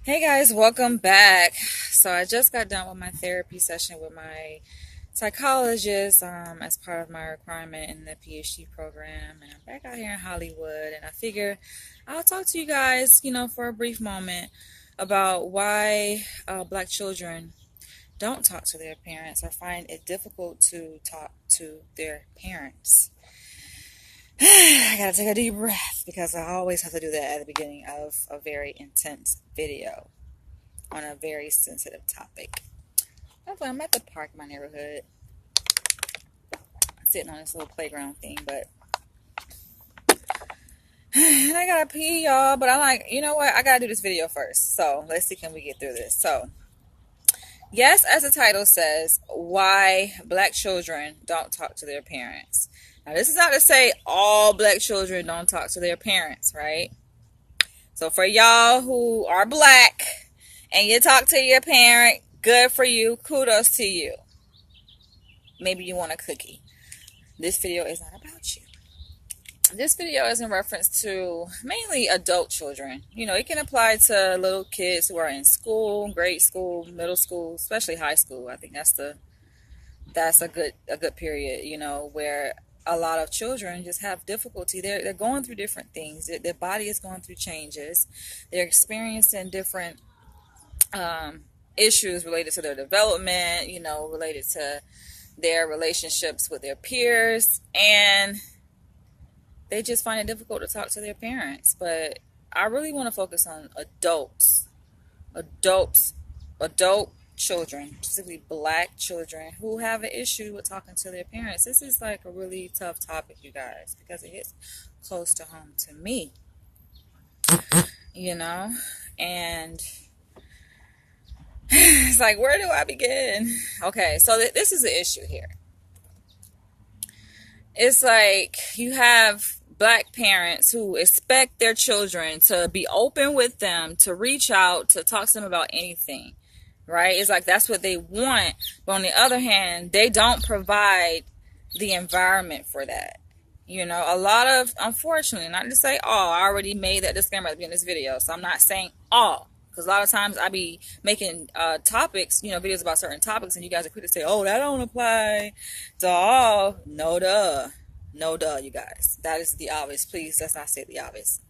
Hey guys, welcome back. So I just got done with my therapy session with my psychologist as part of my requirement in the PhD program, and I'm back out here in Hollywood. And I figure I'll talk to you guys, for a brief moment about why Black children don't talk to their parents or find it difficult to talk to their parents. I gotta take a deep breath because I always have to do that at the beginning of a very intense video on a very sensitive topic. I'm at the park in my neighborhood, sitting on this little playground thing, but and I gotta pee, y'all. But I'm like, you know what? I gotta do this video first. So let's see, can we get through this? So yes, as the title says, why Black children don't talk to their parents. Now, this is not to say all Black children don't talk to their parents, right? So for y'all who are Black and you talk to your parent, good for you. Kudos to you. Maybe you want a cookie. This video is not about you. This video is in reference to mainly adult children. It can apply to little kids who are in school, grade school, middle school, especially high school. I think that's a good period, where a lot of children just have difficulty. They're going through different things. Their body is going through changes. They're experiencing different issues related to their development, related to their relationships with their peers, and they just find it difficult to talk to their parents. But I really want to focus on adult children, specifically Black children who have an issue with talking to their parents. This is like a really tough topic, you guys, because it hits close to home to me, and it's like, where do I begin? Okay, so this is the issue here. It's like you have Black parents who expect their children to be open with them, to reach out, to talk to them about anything, right? It's like that's what they want. But on the other hand, they don't provide the environment for that. A lot of, unfortunately, not to say all, I already made that disclaimer at the beginning of this video, so I'm not saying all. Because a lot of times I be making topics, videos about certain topics, and you guys are quick to say, oh, that don't apply to all. No, duh. No, duh, you guys. That is the obvious. Please, let's not say the obvious.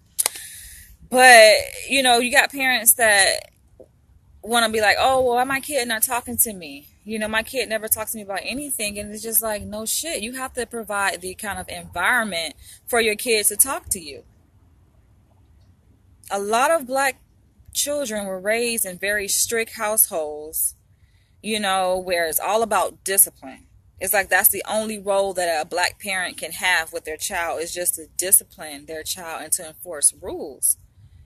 But, you got parents that want to be like, oh, well, why my kid not talking to me? My kid never talks to me about anything. And it's just like, no shit. You have to provide the kind of environment for your kids to talk to you. A lot of Black children were raised in very strict households, where it's all about discipline. It's like that's the only role that a Black parent can have with their child, is just to discipline their child and to enforce rules.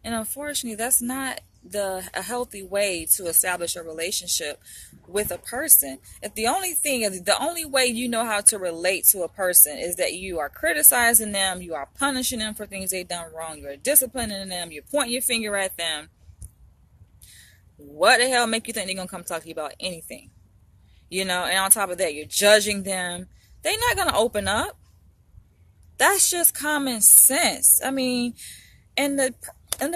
And unfortunately, that's not a healthy way to establish a relationship with a person. If the only way you know how to relate to a person is that you are criticizing them, you are punishing them for things they've done wrong, you are disciplining them, you're pointing your finger at them, what the hell make you think they're gonna come talk to you about anything? And on top of that, you're judging them. They're not gonna open up. That's just common sense. I mean, in the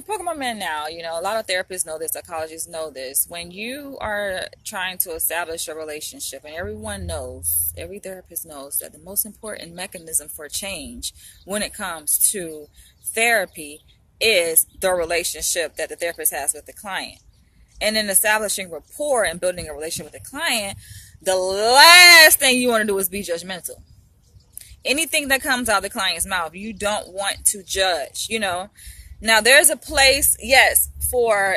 program I'm in now, a lot of therapists know this, psychologists know this. When you are trying to establish a relationship, and every therapist knows that the most important mechanism for change when it comes to therapy is the relationship that the therapist has with the client. And in establishing rapport and building a relationship with the client, the last thing you want to do is be judgmental. Anything that comes out of the client's mouth, you don't want to judge, Now, there's a place, yes, for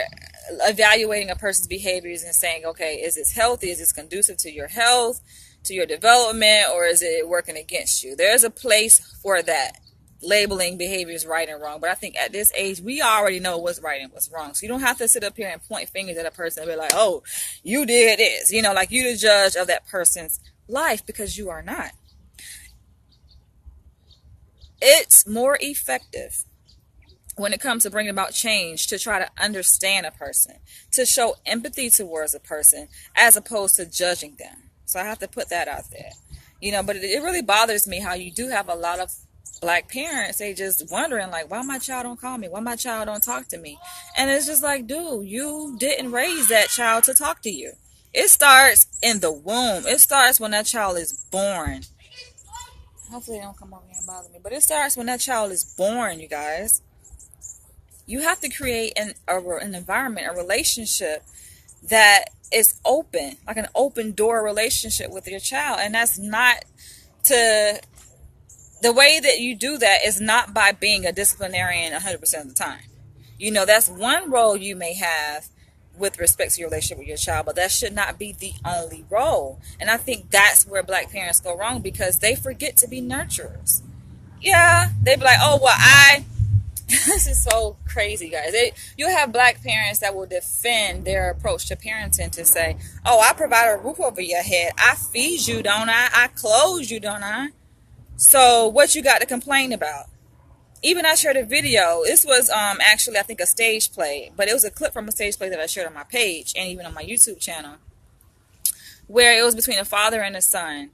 evaluating a person's behaviors and saying, okay, is this healthy? Is this conducive to your health, to your development, or is it working against you? There's a place for that, labeling behaviors right and wrong. But I think at this age, we already know what's right and what's wrong. So you don't have to sit up here and point fingers at a person and be like, oh, you did this. Like you the judge of that person's life, because you are not. It's more effective when it comes to bringing about change to try to understand a person, to show empathy towards a person, as opposed to judging them. So I have to put that out there. But it really bothers me how you do have a lot of black parents, they just wondering like, why my child don't call me, why my child don't talk to me. And it's just like, dude, you didn't raise that child to talk to you. It starts in the womb. It starts when that child is born. Hopefully they don't come over here and bother me, but it starts when that child is born, you guys. You have to create an environment, a relationship that is open, like an open door relationship with your child. And that's not to the way that you do that is not by being a disciplinarian 100% of the time. You know, that's one role you may have with respect to your relationship with your child, but that should not be the only role. And I think that's where black parents go wrong, because they forget to be nurturers. Yeah, they be like, oh, well, this is so crazy, guys. You'll have black parents that will defend their approach to parenting to say, oh, I provide a roof over your head. I feed you, don't I? I clothe you, don't I? So what you got to complain about? Even I shared a video. This was actually, I think, a stage play, but it was a clip from a stage play that I shared on my page and even on my YouTube channel, where it was between a father and a son.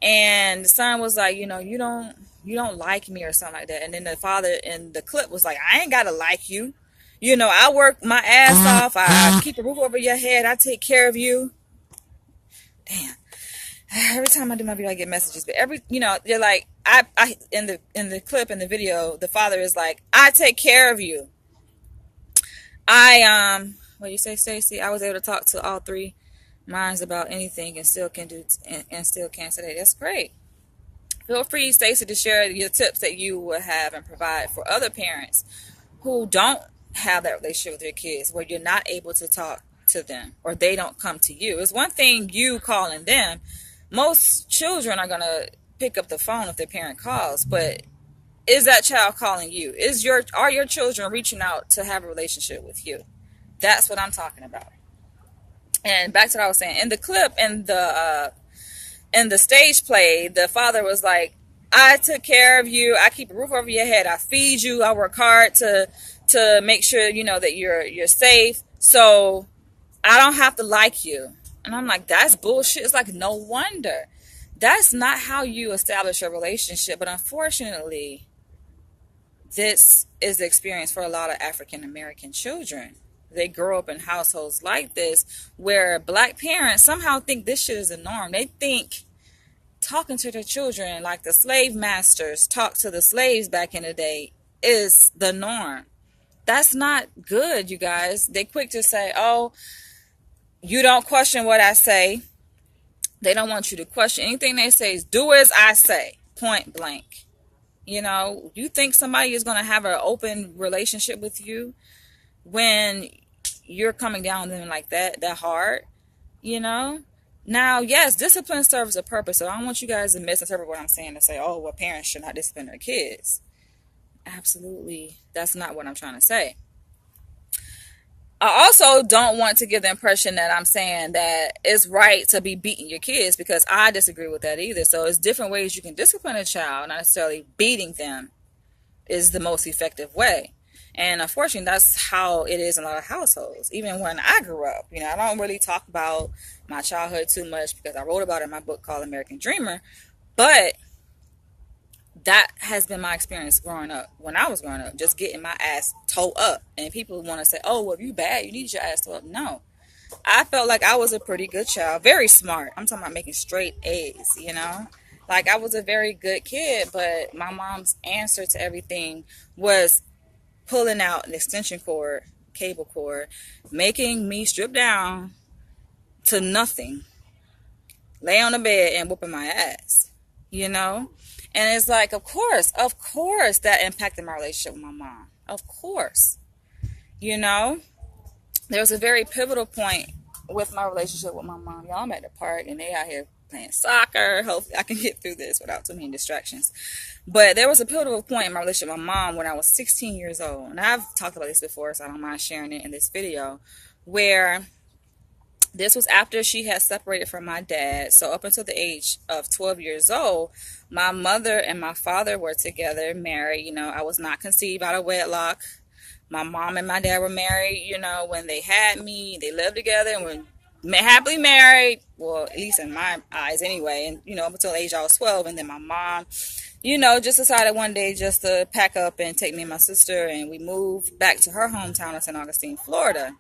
And the son was like, you know, you don't like me or something like that. And then the father in the clip was like, I ain't gotta like you. You know, I work my ass off. I keep a roof over your head. I take care of you. Damn. Every time I do my video, I get messages. But they're like, I in the clip, in the video, the father is like, I take care of you. What do you say, Stacey? I was able to talk to all three minds about anything and still can do and still can today. That's great. Feel free, Stacey, to share your tips that you would have and provide for other parents who don't have that relationship with their kids, where you're not able to talk to them or they don't come to you. It's one thing you calling them. Most children are going to pick up the phone if their parent calls, but is that child calling you? Are your children reaching out to have a relationship with you? That's what I'm talking about. And back to what I was saying, in the clip, in the stage play, the father was like, I took care of you. I keep a roof over your head. I feed you. I work hard to make sure, you know, that you're safe. So I don't have to like you. And I'm like, that's bullshit. It's like, no wonder. That's not how you establish a relationship. But unfortunately, this is the experience for a lot of African American children. They grow up in households like this, where black parents somehow think this shit is the norm. They think talking to their children like the slave masters talked to the slaves back in the day is the norm. That's not good, you guys. They quick to say, oh, you don't question what I say. They don't want you to question anything they say. Is do as I say, point blank. You know, you think somebody is going to have an open relationship with you when you're coming down on them like that hard, you know? Now, yes, discipline serves a purpose. So I don't want you guys to misinterpret what I'm saying to say, oh, well, parents should not discipline their kids. Absolutely. That's not what I'm trying to say. I also don't want to give the impression that I'm saying that it's right to be beating your kids, because I disagree with that either. So it's different ways you can discipline a child, not necessarily beating them is the most effective way. And unfortunately, that's how it is in a lot of households. Even when I grew up, you know, I don't really talk about my childhood too much because I wrote about it in my book called American Dreamer. But that has been my experience growing up. When I was growing up, just getting my ass towed up. And people want to say, oh, well, if you bad, you need your ass towed up. No. I felt like I was a pretty good child. Very smart. I'm talking about making straight A's, you know. Like, I was a very good kid, but my mom's answer to everything was pulling out an extension cord, cable cord, making me strip down to nothing, lay on the bed and whooping my ass, you know? And it's like, of course, that impacted my relationship with my mom. Of course. You know, there was a very pivotal point with my relationship with my mom. Y'all, I'm at the park and they out here playing soccer. Hopefully I can get through this without too many distractions. But there was a pivotal point in my relationship with my mom when I was 16 years old. And I've talked about this before, so I don't mind sharing it in this video, where this was after she had separated from my dad. So up until the age of 12 years old, my mother and my father were together, married. You know, I was not conceived out of wedlock. My mom and my dad were married, you know, when they had me. They lived together. And when happily married, well, at least in my eyes anyway, and up until the age I was 12. And then my mom, just decided one day just to pack up and take me and my sister, and we moved back to her hometown of St. Augustine, Florida.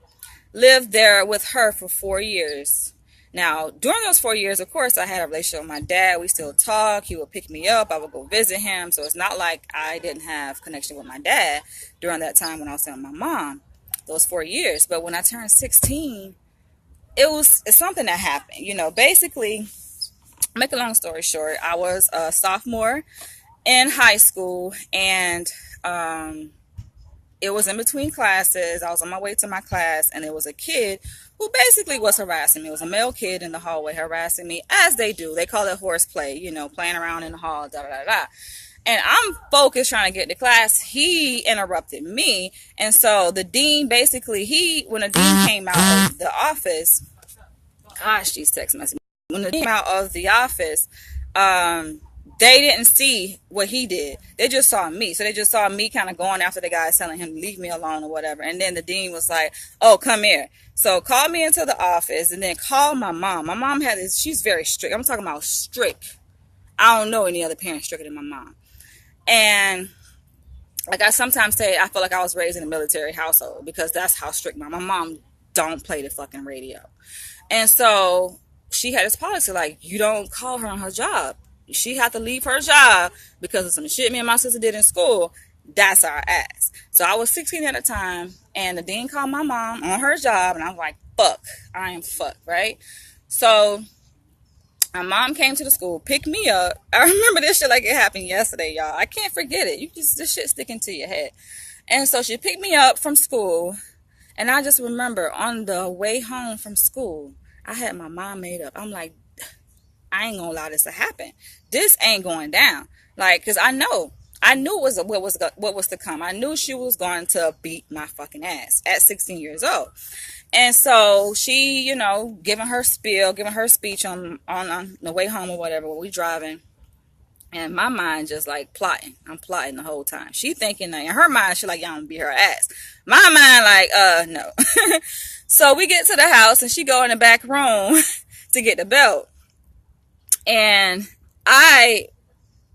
Lived there with her for 4 years. Now, during those 4 years, of course, I had a relationship with my dad. We still talk. He would pick me up. I would go visit him. So it's not like I didn't have connection with my dad during that time when I was staying with my mom, those 4 years. But when I turned 16, it's something that happened. Basically, make a long story short, I was a sophomore in high school, and it was in between classes. I was on my way to my class, and there was a kid who basically was harassing me. It was a male kid in the hallway harassing me, as they do. They call it horseplay, playing around in the hall, da da da. And I'm focused trying to get to class. He interrupted me. And so the dean basically, when the dean came out of the office, gosh, these text messages. When the dean came out of the office, they didn't see what he did. They just saw me. So they just saw me kind of going after the guy, telling him to leave me alone or whatever. And then the dean was like, oh, come here. So called me into the office and then called my mom. My mom she's very strict. I'm talking about strict. I don't know any other parent stricter than my mom. And like I sometimes say, I feel like I was raised in a military household, because that's how strict my mom don't play the fucking radio. And so she had this policy, like, you don't call her on her job. She had to leave her job because of some shit me and my sister did in school. That's our ass. So I was 16 at the time, and the dean called my mom on her job, and I was like, fuck. I am fucked, right? So my mom came to the school, picked me up. I remember this shit like it happened yesterday, y'all. I can't forget it. This shit sticking to your head. And so she picked me up from school, and I just remember on the way home from school, I had my mind made up. I'm like, I ain't gonna allow this to happen. This ain't going down. Like, cause I knew what was to come. I knew she was going to beat my fucking ass at 16 years old. And so she, giving her speech on the way home or whatever, when we driving. And my mind just like plotting. I'm plotting the whole time. She thinking that in her mind, she like, y'all gonna beat her ass. My mind like, no. So we get to the house, and she go in the back room to get the belt. And I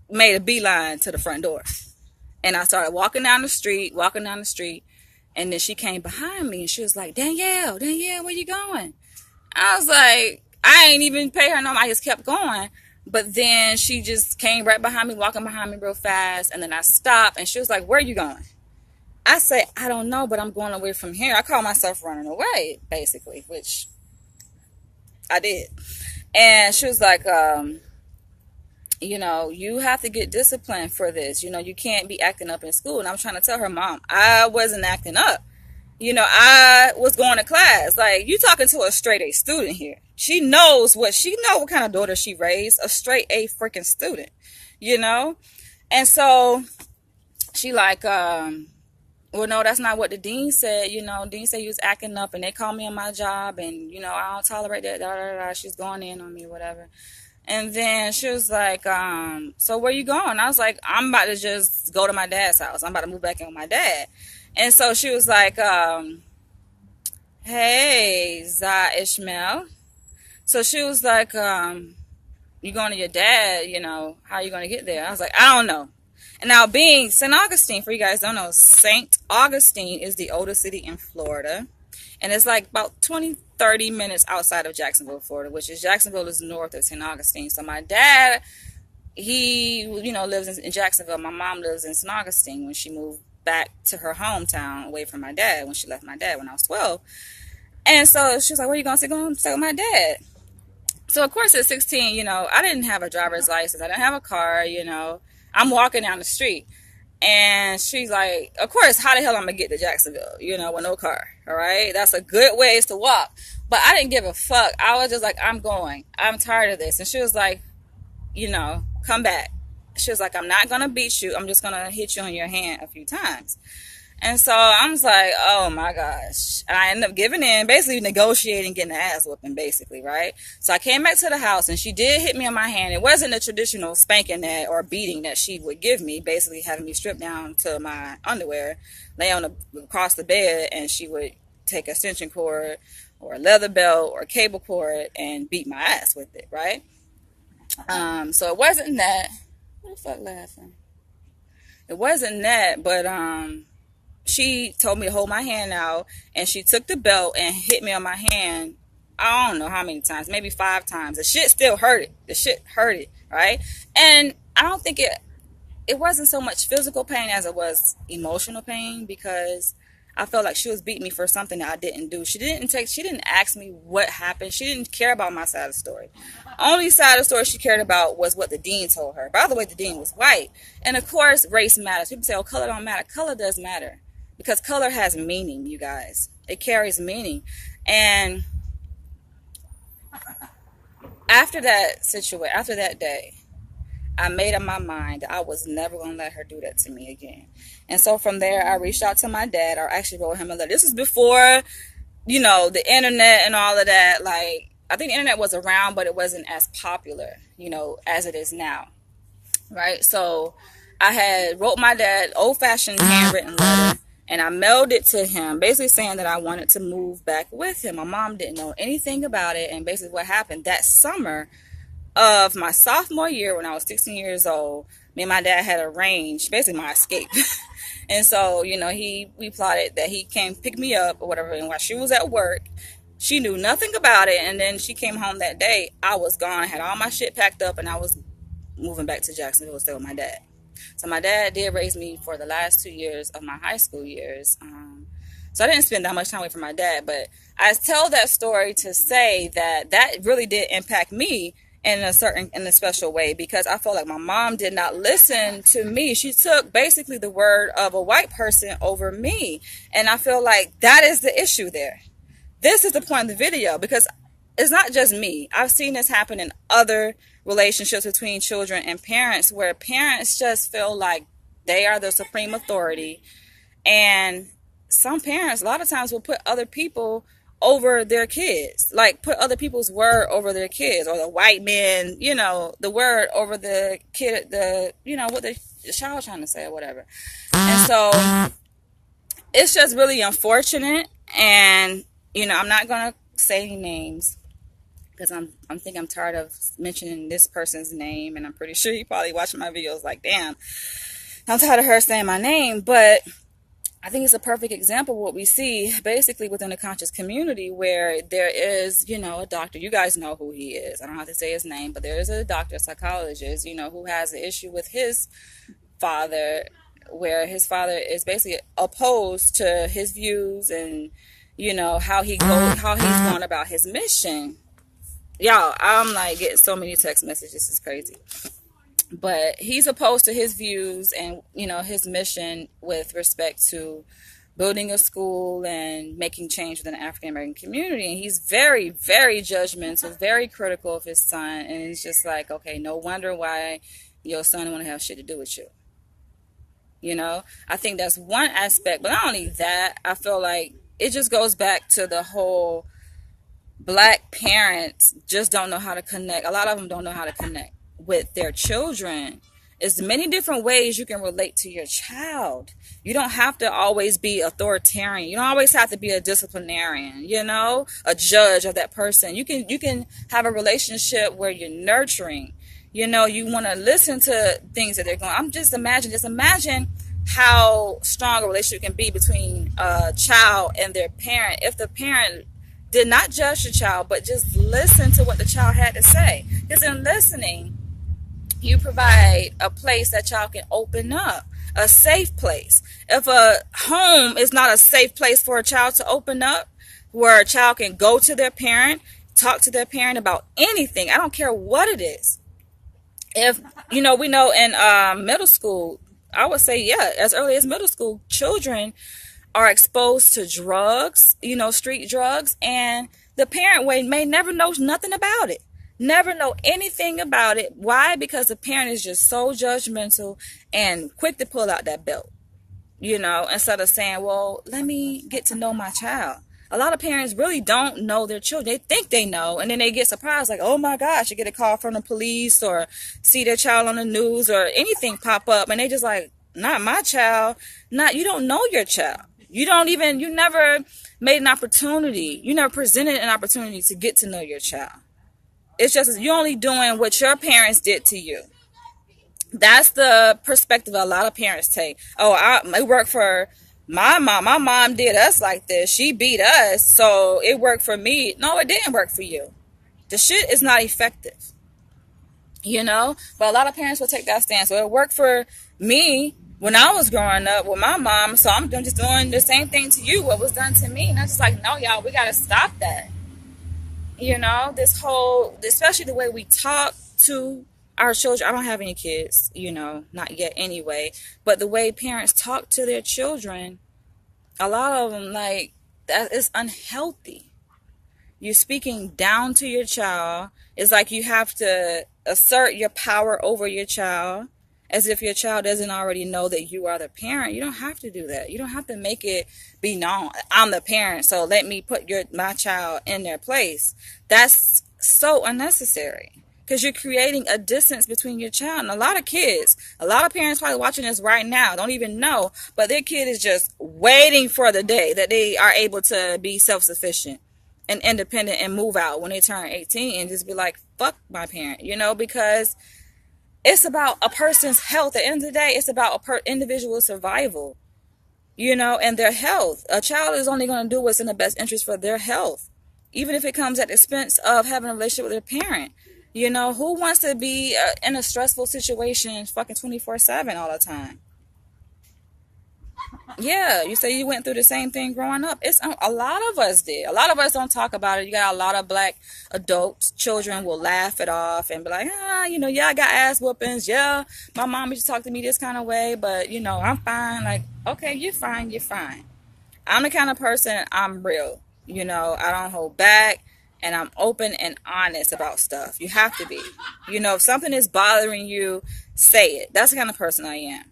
made a beeline to the front door. And I started walking down the street. And then she came behind me, and she was like, Danielle, where you going? I was like, I ain't even pay her no mind. I just kept going. But then she just came right behind me, walking behind me real fast. And then I stopped, and she was like, where are you going? I said, I don't know, but I'm going away from here. I call myself running away, basically, which I did. And she was like, you have to get disciplined for this. You can't be acting up in school. And I'm trying to tell her, Mom, I wasn't acting up. I was going to class. Like, you talking to a straight A student here. She know what kind of daughter she raised. A straight A freaking student, And so she like, well, no, that's not what the dean said. Dean said you was acting up, and they called me on my job, and, I don't tolerate that. Da, da, da. She's going in on me, whatever. And then she was like, so where you going? I was like, I'm about to just go to my dad's house. I'm about to move back in with my dad. And so she was like, hey, Zah Ishmael. So she was like, you going to your dad, how are you going to get there? I was like, I don't know. And now, being St. Augustine, for you guys don't know, St. Augustine is the oldest city in Florida. And it's like about 20-30 minutes outside of Jacksonville, Florida, which is Jacksonville is north of St. Augustine. So my dad, he, lives in Jacksonville. My mom lives in St. Augustine when she moved back to her hometown away from my dad, when she left my dad when I was 12. And so she was like, where are you going to go and stay with my dad? So, of course, at 16, I didn't have a driver's license. I didn't have a car, I'm walking down the street. And she's like, of course, how the hell I'm going to get to Jacksonville, with no car, all right? That's a good ways to walk. But I didn't give a fuck. I was just like, I'm going. I'm tired of this. And she was like, come back. She was like, I'm not going to beat you. I'm just going to hit you on your hand a few times. And so I was like, oh my gosh. And I ended up giving in, basically negotiating, getting the ass whooping, basically, right? So I came back to the house, and she did hit me on my hand. It wasn't a traditional spanking or beating that she would give me, basically having me stripped down to my underwear, lay across the bed, and she would take a extension cord, or a leather belt or a cable cord and beat my ass with it, right? So it wasn't that. What the fuck laughing? It wasn't that, but she told me to hold my hand out, and she took the belt and hit me on my hand. I don't know how many times, maybe 5 times. The shit still hurt it. The shit hurt it, right? And I don't think it wasn't so much physical pain as it was emotional pain, because I felt like she was beating me for something that I didn't do. She didn't ask me what happened. She didn't care about my side of the story. Only side of the story she cared about was what the dean told her. By the way, the dean was white. And of course, race matters. People say, oh, color don't matter. Color does matter, because color has meaning, you guys. It carries meaning. And after that day, I made up my mind that I was never going to let her do that to me again. And so from there, I reached out to my dad, or actually wrote him a letter. This is before, the internet and all of that. Like, I think the internet was around, but it wasn't as popular, as it is now. Right? So I had wrote my dad old-fashioned handwritten letter, and I mailed it to him, basically saying that I wanted to move back with him. My mom didn't know anything about it. And basically what happened that summer of my sophomore year, when I was 16 years old, me and my dad had arranged basically my escape. And so, we plotted that he came pick me up or whatever. And while she was at work, she knew nothing about it. And then she came home that day. I was gone. I had all my shit packed up, and I was moving back to Jacksonville to stay with my dad. So my dad did raise me for the last 2 years of my high school years. So I didn't spend that much time away from my dad. But I tell that story to say that really did impact me in a special way, because I felt like my mom did not listen to me. She took basically the word of a white person over me. And I feel like that is the issue there. This is the point of the video, because it's not just me. I've seen this happen in other relationships between children and parents, where parents just feel like they are the supreme authority. And some parents, a lot of times, will put other people over their kids, like put other people's word over their kids, or the white men, the word over the kid, what the child trying to say or whatever. And so it's just really unfortunate. And, I'm not going to say any names, because I'm tired of mentioning this person's name. And I'm pretty sure he probably watching my videos like, damn, I'm tired of her saying my name. But I think it's a perfect example of what we see basically within the conscious community, where there is, a doctor. You guys know who he is. I don't have to say his name, but there is a doctor, a psychologist, who has an issue with his father, where his father is basically opposed to his views and, how he's going about his mission. Y'all, I'm like getting so many text messages. This is crazy. But he's opposed to his views and, his mission with respect to building a school and making change within the African American community. And he's very, very judgmental, very critical of his son. And it's just like, okay, no wonder why your son don't want to have shit to do with you. I think that's one aspect. But not only that, I feel like it just goes back to the whole black parents just don't know how to connect. A lot of them don't know how to connect with their children. There's many different ways you can relate to your child. You don't have to always be authoritarian. You don't always have to be a disciplinarian, a judge of that person. You can have a relationship where you're nurturing. You want to listen to things that they're going. Just imagine how strong a relationship can be between a child and their parent if the parent did not judge the child, but just listen to what the child had to say. Because in listening, you provide a place that child can open up, a safe place. If a home is not a safe place for a child to open up, where a child can go to their parent, talk to their parent about anything, I don't care what it is. If, we know in middle school, I would say, as early as middle school, children are exposed to drugs, street drugs, and the parent may never know nothing about it. Never know anything about it. Why? Because the parent is just so judgmental and quick to pull out that belt, instead of saying, well, let me get to know my child. A lot of parents really don't know their children. They think they know, and then they get surprised, like, oh my gosh, you get a call from the police or see their child on the news or anything pop up, and they just like, not my child. You don't know your child. You never made an opportunity. You never presented an opportunity to get to know your child. It's just you're only doing what your parents did to you. That's the perspective a lot of parents take. Oh, it worked for my mom. My mom did us like this. She beat us, so it worked for me. No, it didn't work for you. The shit is not effective. But a lot of parents will take that stance. Well, it worked for me when I was growing up with my mom, so I'm just doing the same thing to you, what was done to me. And I'm just like, no, y'all, we got to stop that. This whole, especially the way we talk to our children. I don't have any kids, not yet anyway, but the way parents talk to their children, a lot of them, like, that is unhealthy. You're speaking down to your child. It's like you have to assert your power over your child as if your child doesn't already know that you are the parent. You don't have to do that. You don't have to make it be known. I'm the parent, so let me put my child in their place. That's so unnecessary because you're creating a distance between your child and a lot of parents probably watching this right now don't even know, but their kid is just waiting for the day that they are able to be self-sufficient and independent and move out when they turn 18 and just be like, fuck my parent, because it's about a person's health. At the end of the day, it's about individual survival, and their health. A child is only going to do what's in the best interest for their health, even if it comes at the expense of having a relationship with their parent. Who wants to be in a stressful situation fucking 24/7 all the time? Yeah, you say you went through the same thing growing up. It's a lot of us did. A lot of us don't talk about it. You got a lot of black adults, children will laugh it off and be like, yeah, I got ass whoopings. Yeah, my mom used to talk to me this kind of way, but I'm fine. Like, okay, you're fine. I'm the kind of person, I'm real. I don't hold back and I'm open and honest about stuff. You have to be. If something is bothering you, say it. That's the kind of person I am.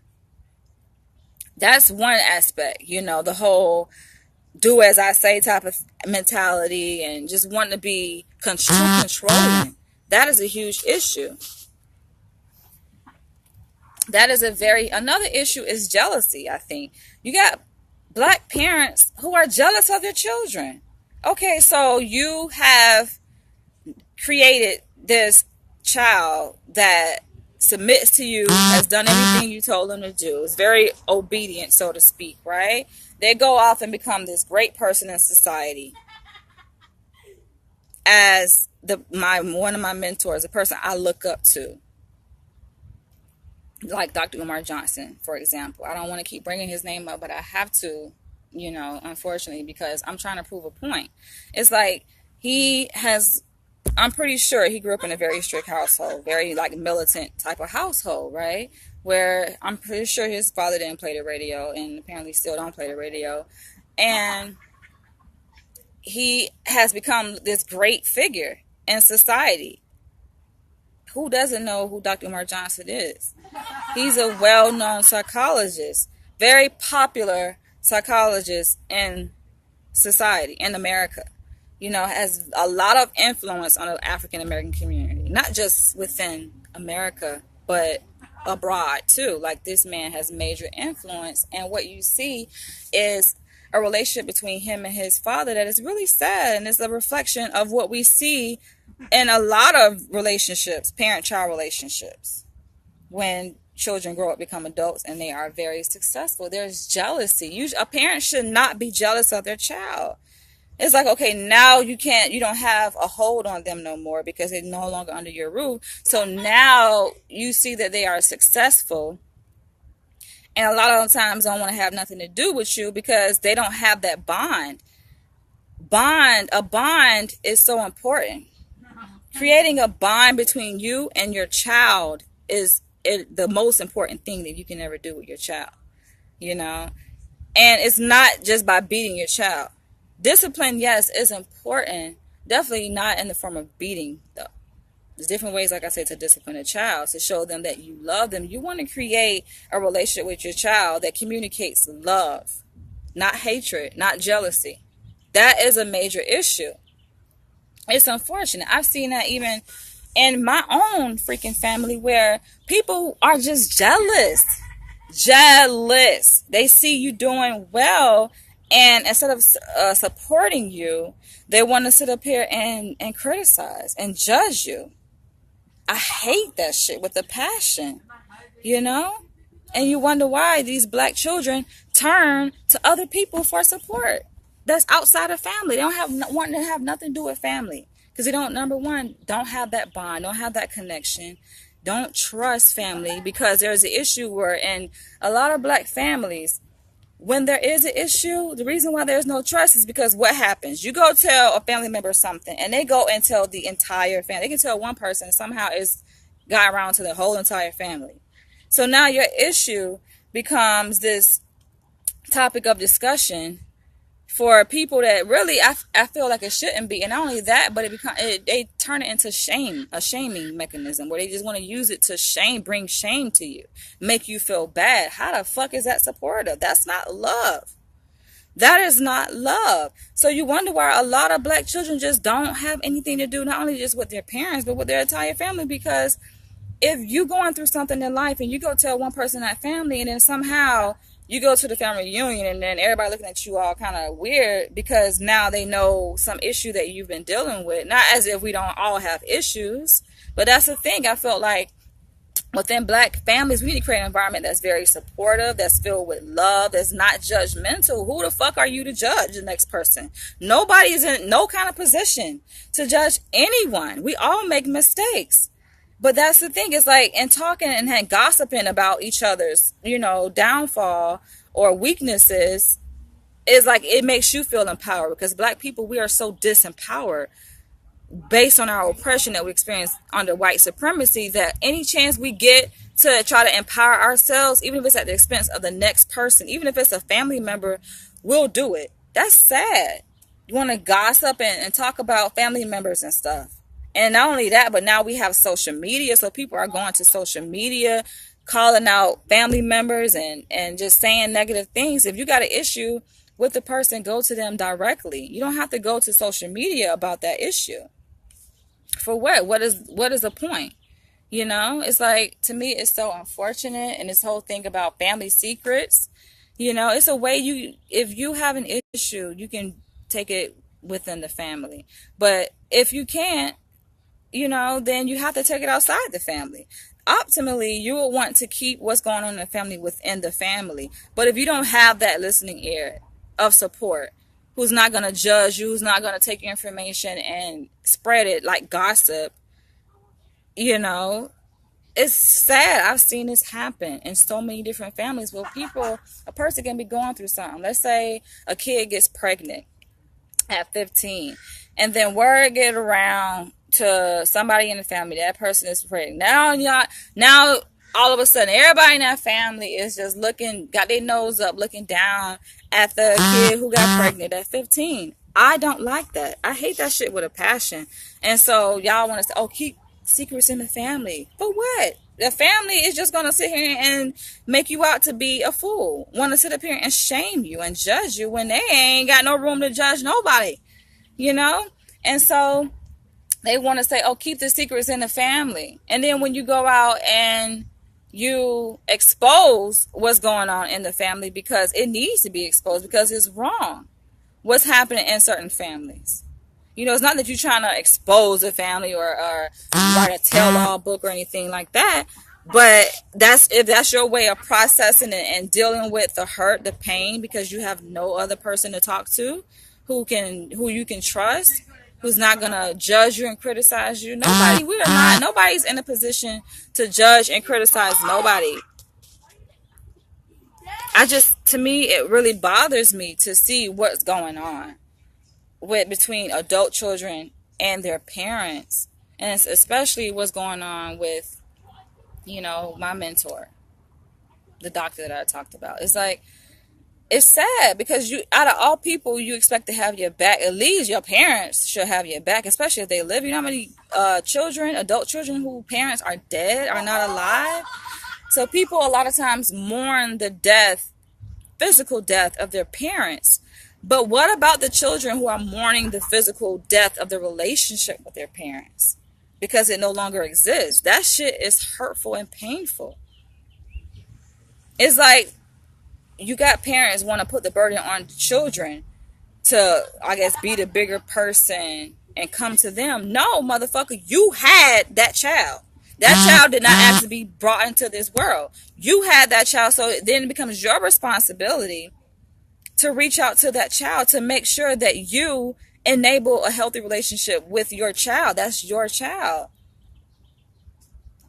That's one aspect, the whole do as I say type of mentality and just wanting to be controlling. That is a huge issue. Another issue is jealousy, I think. You got black parents who are jealous of their children. Okay, so you have created this child that submits to you, has done everything you told them to do, is very obedient, so to speak, right? They go off and become this great person in society. As one of my mentors, a person I look up to, like Dr. Umar Johnson, for example. I don't want to keep bringing his name up, but I have to, unfortunately, because I'm trying to prove a point. It's like I'm pretty sure he grew up in a very strict household, very like militant type of household, right? Where I'm pretty sure his father didn't play the radio and apparently still don't play the radio. And he has become this great figure in society. Who doesn't know who Dr. Umar Johnson is? He's a well-known psychologist, very popular psychologist in society, in America. Has a lot of influence on the African American community, not just within America, but abroad too. Like, this man has major influence, and what you see is a relationship between him and his father that is really sad, and it's a reflection of what we see in a lot of relationships, parent-child relationships. When children grow up, become adults, and they are very successful, there's jealousy. A parent should not be jealous of their child. It's like, okay, now you don't have a hold on them no more because they're no longer under your roof. So now you see that they are successful. And a lot of times don't want to have nothing to do with you because they don't have that bond. A bond is so important. Creating a bond between you and your child is the most important thing that you can ever do with your child. And it's not just by beating your child. Discipline, yes, is important. Definitely not in the form of beating, though. There's different ways, like I said, to discipline a child, to show them that you love them. You want to create a relationship with your child that communicates love, not hatred, not jealousy. That is a major issue. It's unfortunate. I've seen that even in my own freaking family where people are just jealous. They see you doing well And instead of supporting you, they want to sit up here and criticize and judge you. I hate that shit with a passion, you know? And you wonder why these black children turn to other people for support. That's outside of family. They don't want to have nothing to do with family. Because they don't, number one, don't have that bond, don't have that connection, don't trust family. Because there's an issue where in a lot of black families, when there is an issue, the reason why there's no trust is because what happens? You go tell a family member something, and they go and tell the entire family. They can tell one person, and somehow it's got around to the whole entire family. So now your issue becomes this topic of discussion for people that really I feel like it shouldn't be. And not only that, but they turn it into shame, a shaming mechanism where they just want to use it to bring shame to you, make you feel bad. How the fuck is that supportive? That's not love. That is not love. So you wonder why a lot of black children just don't have anything to do, not only just with their parents, but with their entire family. Because if you going through something in life and you go tell one person in that family, and then somehow you go to the family reunion and then everybody looking at you all kind of weird because now they know some issue that you've been dealing with. Not as if we don't all have issues, but that's the thing. I felt like within black families, we need to create an environment that's very supportive, that's filled with love, that's not judgmental. Who the fuck are you to judge the next person? Nobody is in no kind of position to judge anyone. We all make mistakes. But that's the thing. It's like, and talking and gossiping about each other's, downfall or weaknesses is like, it makes you feel empowered, because black people, we are so disempowered based on our oppression that we experience under white supremacy, that any chance we get to try to empower ourselves, even if it's at the expense of the next person, even if it's a family member, we'll do it. That's sad. You want to gossip and talk about family members and stuff. And not only that, but now we have social media. So people are going to social media, calling out family members and just saying negative things. If you got an issue with the person, go to them directly. You don't have to go to social media about that issue. For what? What is the point? It's like, to me, it's so unfortunate. And this whole thing about family secrets, it's a way if you have an issue, you can take it within the family. But if you can't, then you have to take it outside the family. Ultimately, you will want to keep what's going on in the family within the family. But if you don't have that listening ear of support, who's not going to judge you, who's not going to take your information and spread it like gossip, it's sad. I've seen this happen in so many different families where a person can be going through something. Let's say a kid gets pregnant at 15, and then word get around to somebody in the family that person is pregnant. Now all of a sudden everybody in that family is just got their nose up, looking down at the kid who got pregnant at 15. I don't like that. I hate that shit with a passion. And so y'all want to say, keep secrets in the family. For what? The family is just going to sit here and make you out to be a fool. Want to sit up here and shame you and judge you when they ain't got no room to judge nobody. And so they want to say, keep the secrets in the family. And then when you go out and you expose what's going on in the family, because it needs to be exposed, because it's wrong what's happening in certain families. It's not that you're trying to expose a family or write a tell-all book or anything like that. But if that's your way of processing and dealing with the hurt, the pain, because you have no other person to talk to who you can trust, who's not going to judge you and criticize you. Nobody's in a position to judge and criticize nobody. To me, it really bothers me to see what's going on between adult children and their parents. And it's especially what's going on with, my mentor, the doctor that I talked about. It's like, it's sad, because out of all people, you expect to have your back. At least your parents should have your back, especially if they live. You know how many adult children whose parents are dead, are not alive? So people a lot of times mourn the physical death of their parents. But what about the children who are mourning the physical death of the relationship with their parents? Because it no longer exists. That shit is hurtful and painful. It's like, you got parents want to put the burden on children to, I guess, be the bigger person and come to them. No, motherfucker, you had that child. That child did not ask to be brought into this world. You had that child, so then it becomes your responsibility to reach out to that child to make sure that you enable a healthy relationship with your child. That's your child.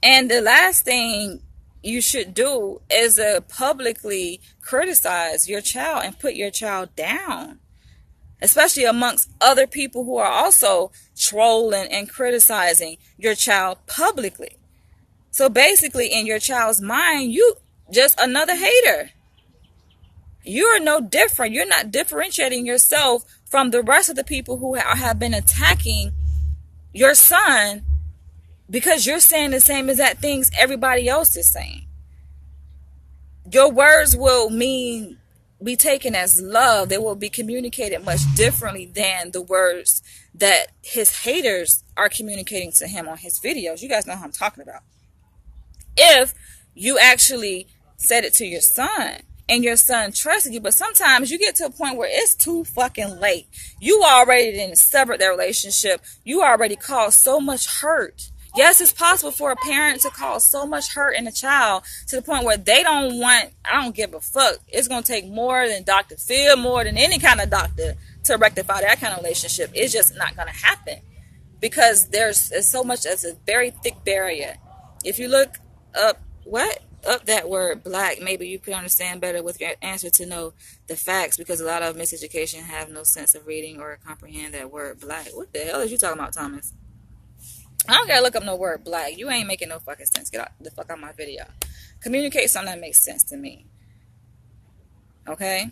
And the last thing you should do is publicly criticize your child and put your child down, especially amongst other people who are also trolling and criticizing your child publicly. So basically, in your child's mind, you just another hater. You are no different. You're not differentiating yourself from the rest of the people who have been attacking your son because you're saying the same exact things everybody else is saying. Your words will be taken as love. They will be communicated much differently than the words that his haters are communicating to him on his videos. You guys know how I'm talking about. If you actually said it to your son and your son trusted you, but sometimes you get to a point where it's too fucking late. You already didn't sever their relationship. You already caused so much hurt. Yes, it's possible for a parent to cause so much hurt in a child to the point where they don't want, I don't give a fuck. It's going to take more than Dr. Phil, more than any kind of doctor to rectify that kind of relationship. It's just not going to happen because there's so much as a very thick barrier. If you look up that word black, maybe you could understand better with your answer to know the facts, because a lot of miseducation have no sense of reading or comprehend that word black. What the hell is you talking about, Thomas? I don't gotta look up no word black. You ain't making no fucking sense. Get the fuck out of my video. Communicate something that makes sense to me. Okay?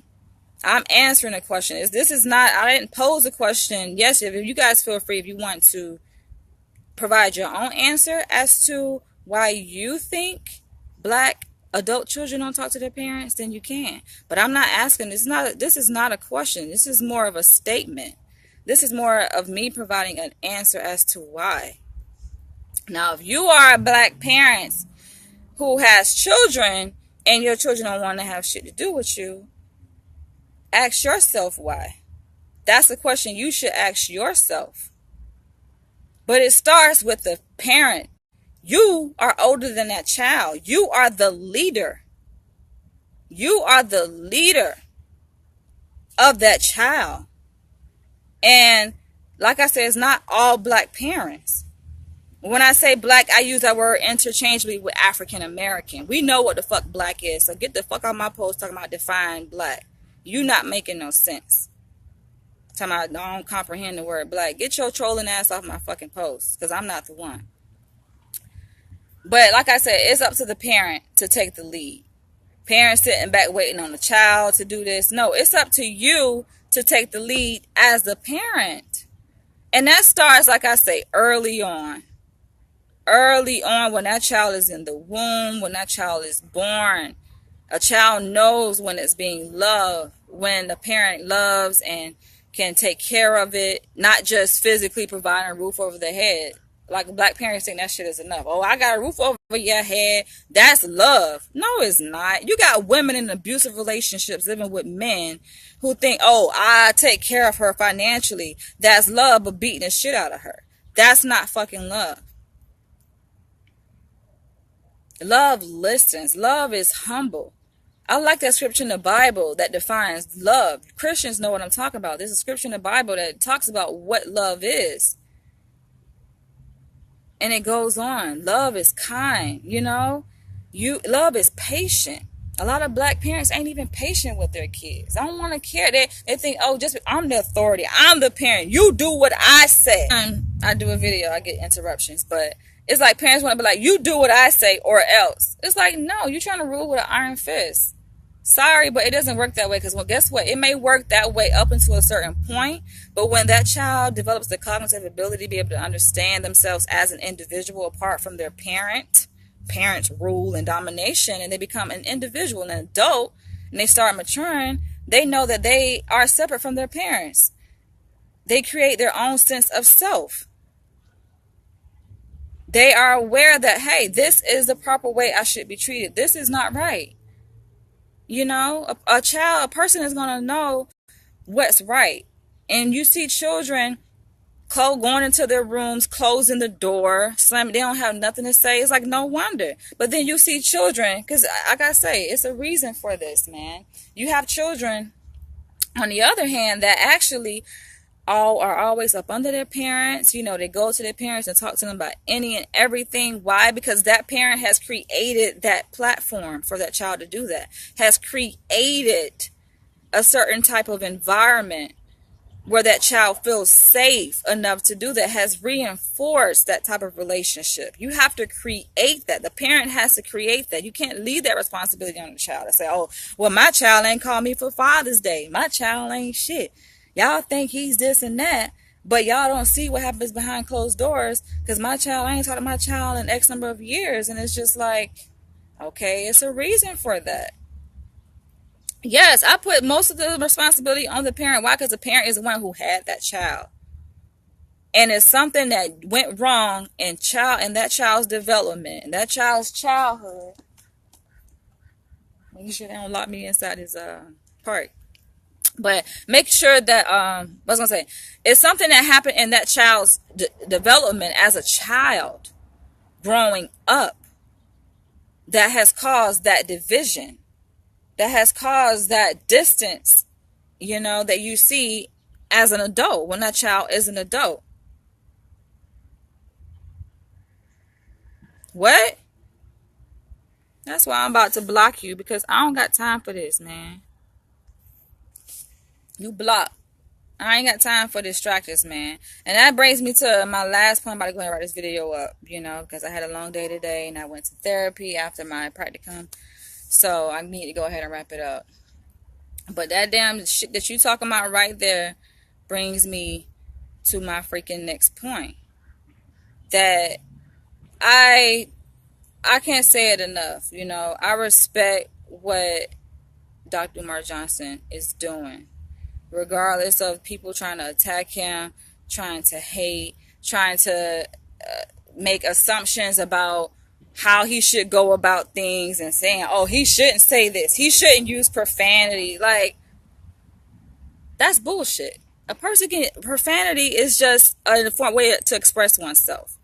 I'm answering a question. This is not, I didn't pose a question. Yes, if you guys feel free, if you want to provide your own answer as to why you think black adult children don't talk to their parents, then you can. But I'm not asking, this is not a question. This is more of a statement. This is more of me providing an answer as to why. Now, if you are a black parent who has children and your children don't want to have shit to do with you, ask yourself why. That's the question you should ask yourself. But it starts with the parent. You are older than that child. You are the leader. You are the leader of that child. And like I said, it's not all black parents. When I say black, I use that word interchangeably with African American. We know what the fuck black is. So get the fuck out of my post talking about define black. You not making no sense. Talking about I don't comprehend the word black. Get your trolling ass off my fucking post, because I'm not the one. But like I said, it's up to the parent to take the lead. Parents sitting back waiting on the child to do this. No, it's up to you to take the lead as the parent. And that starts, like I say, early on. Early on, when that child is in the womb, when that child is born. A child knows when it's being loved, when the parent loves and can take care of it, not just physically providing a roof over their head. Like black parents think that shit is enough. Oh, I got a roof over your head. That's love. No, it's not. You got women in abusive relationships living with men who think, oh, I take care of her financially. That's love, but beating the shit out of her. That's not fucking love. Love listens. Love is humble. I like that scripture in the Bible that defines love. Christians know what I'm talking about. There's a scripture in the Bible that talks about what love is. And it goes on. Love is kind, you know. Love is patient. A lot of black parents ain't even patient with their kids. I don't want to care. They think, oh, just I'm the authority. I'm the parent. You do what I say. I do a video. I get interruptions. But it's like parents want to be like, you do what I say or else. It's like, no, you're trying to rule with an iron fist. Sorry, but it doesn't work that way, because, well, guess what? It may work that way up until a certain point, but when that child develops the cognitive ability to be able to understand themselves as an individual apart from their parents' rule and domination, and they become an individual, an adult, and they start maturing, they know that they are separate from their parents. They create their own sense of self. They are aware that, hey, this is the proper way I should be treated. This is not right. You know, a person is going to know what's right. And you see children going into their rooms, closing the door, slamming, they don't have nothing to say. It's like, no wonder. But then you see children, because I gotta say, it's a reason for this, man. You have children, on the other hand, that actually all are always up under their parents. You know, they go to their parents and talk to them about any and everything. Why? Because that parent has created that platform for that child to do that, has created a certain type of environment where that child feels safe enough to do that, has reinforced that type of relationship. You have to create that. The parent has to create that. You can't leave that responsibility on the child and say, oh, well, my child ain't called me for Father's Day. My child ain't shit. Y'all think he's this and that, but y'all don't see what happens behind closed doors, because I ain't talked to my child in X number of years. And it's just like, okay, it's a reason for that. Yes, I put most of the responsibility on the parent. Why? Because the parent is the one who had that child. And it's something that went wrong in that child's development, in that child's childhood. Make sure they don't lock me inside his park. But make sure that I was gonna say, it's something that happened in that child's development as a child, growing up, that has caused that division, that has caused that distance, you know, that you see as an adult when that child is an adult. What? That's why I'm about to block you, because I don't got time for this, man. You block. I ain't got time for distractions, man. And that brings me to my last point. I'm about to go ahead and write this video up, you know, because I had a long day today and I went to therapy after my practicum. So I need to go ahead and wrap it up. But that damn shit that you talking about right there brings me to my freaking next point. That I can't say it enough. You know, I respect what Dr. Umar Johnson is doing, regardless of people trying to attack him, trying to hate, trying to make assumptions about how he should go about things, and saying, oh, he shouldn't say this, he shouldn't use profanity. Like, that's bullshit. Profanity is just a way to express oneself.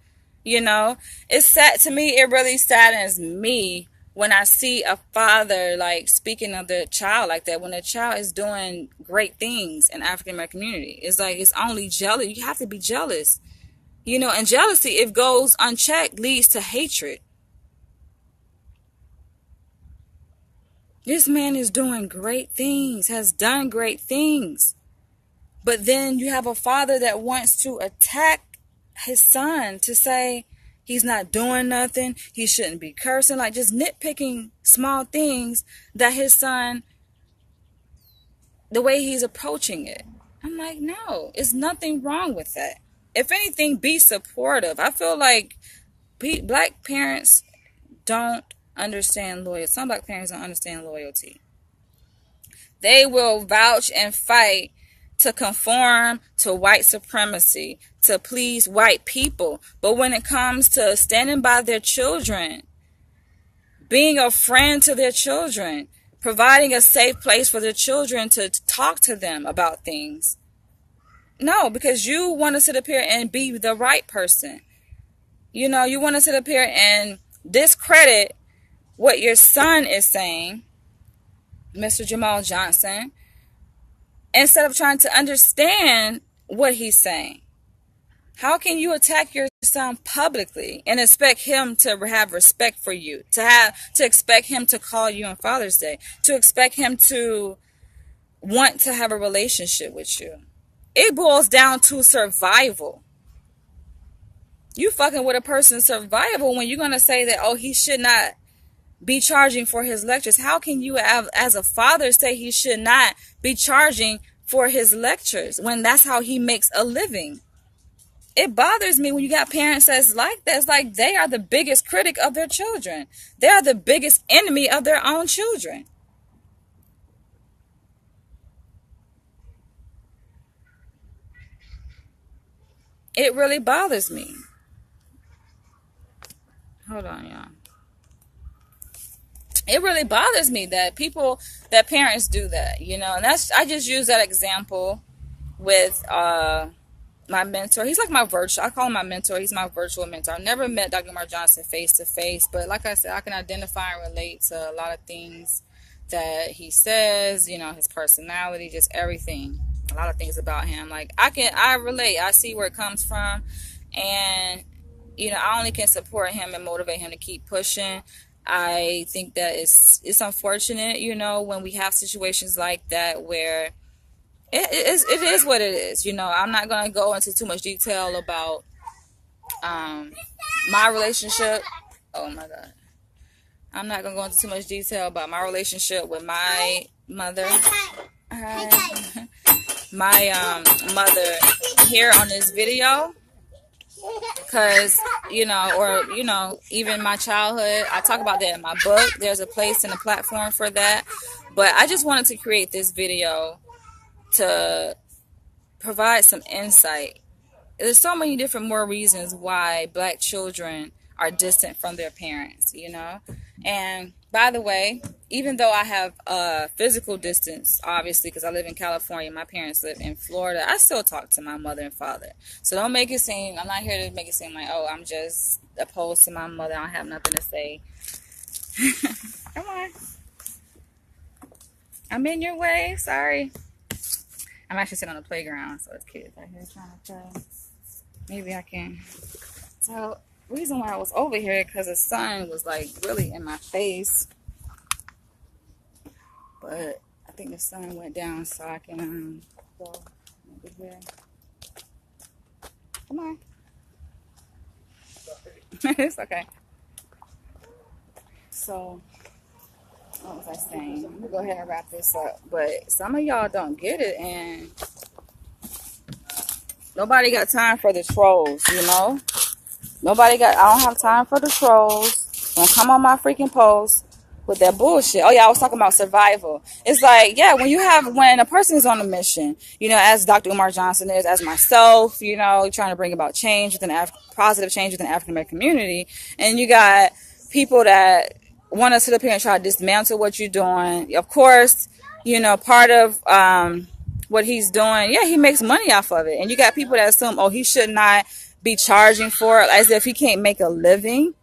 You know, it's sad to me. It really saddens me when I see a father like speaking of the child like that, when the child is doing great things in African American community. It's like, it's only jealous. You have to be jealous, you know, and jealousy, if goes unchecked, leads to hatred. This man is doing great things, has done great things. But then you have a father that wants to attack his son, to say he's not doing nothing, he shouldn't be cursing, like just nitpicking small things that his son, the way he's approaching it. I'm like, no, it's nothing wrong with that. If anything, be supportive. I feel like black parents don't understand loyalty. Some black parents don't understand loyalty. They will vouch and fight to conform to white supremacy, to please white people. But when it comes to standing by their children, being a friend to their children, providing a safe place for their children to talk to them about things, no, because you want to sit up here and be the right person. You know, you want to sit up here and discredit what your son is saying, Mr. Jamal Johnson, instead of trying to understand what he's saying. How can you attack your son publicly and expect him to have respect for you, to expect him to call you on Father's Day, to expect him to want to have a relationship with you? It boils down to survival. You fucking with a person's survival when you're going to say that, oh, he should not be charging for his lectures. How can you, as a father, say he should not be charging for his lectures when that's how he makes a living? It bothers me when you got parents that's like that. It's like they are the biggest critic of their children. They are the biggest enemy of their own children. It really bothers me. Hold on, y'all. it really bothers me that parents do that, you know. And I just use that example with my mentor. He's like I call him my mentor. He's my virtual mentor. I've never met Dr. Umar Johnson face to face, but like I said, I can identify and relate to a lot of things that he says, you know, his personality, just everything. A lot of things about him. Like I relate. I see where it comes from, and you know, I only can support him and motivate him to keep pushing. I think that it's unfortunate, you know, when we have situations like that where it is what it is. You know, I'm not going to go into too much detail about my relationship. Oh my God. I'm not going to go into too much detail about my relationship with my mother. My mother here on this video. Because, you know, or, you know, even my childhood, I talk about that in my book. There's a place and a platform for that. But I just wanted to create this video to provide some insight. There's so many different more reasons why black children are distant from their parents, you know. And by the way, even though I have physical distance, obviously, because I live in California, my parents live in Florida, I still talk to my mother and father. So don't make it seem, I'm not here to make it seem like, oh, I'm just opposed to my mother, I don't have nothing to say. Come on. I'm in your way, sorry. I'm actually sitting on the playground, so it's kids out here trying to play. Maybe I can. So, reason why I was over here, because the sun was like really in my face. But I think the sun went down, so I can go over here. Come on. It's okay. So, what was I saying? I'm gonna go ahead and wrap this up. But some of y'all don't get it, and nobody got time for the trolls, you know? I don't have time for the trolls. Don't come on my freaking post with that bullshit. Oh yeah, I was talking about survival. It's like, yeah, when a person is on a mission, you know, as Dr. Umar Johnson is, as myself, you know, trying to bring about change positive change within the African American community, and you got people that want to sit up here and try to dismantle what you're doing. Of course, you know, part of what he's doing, yeah, he makes money off of it. And you got people that assume, oh, he should not be charging for it, as if he can't make a living.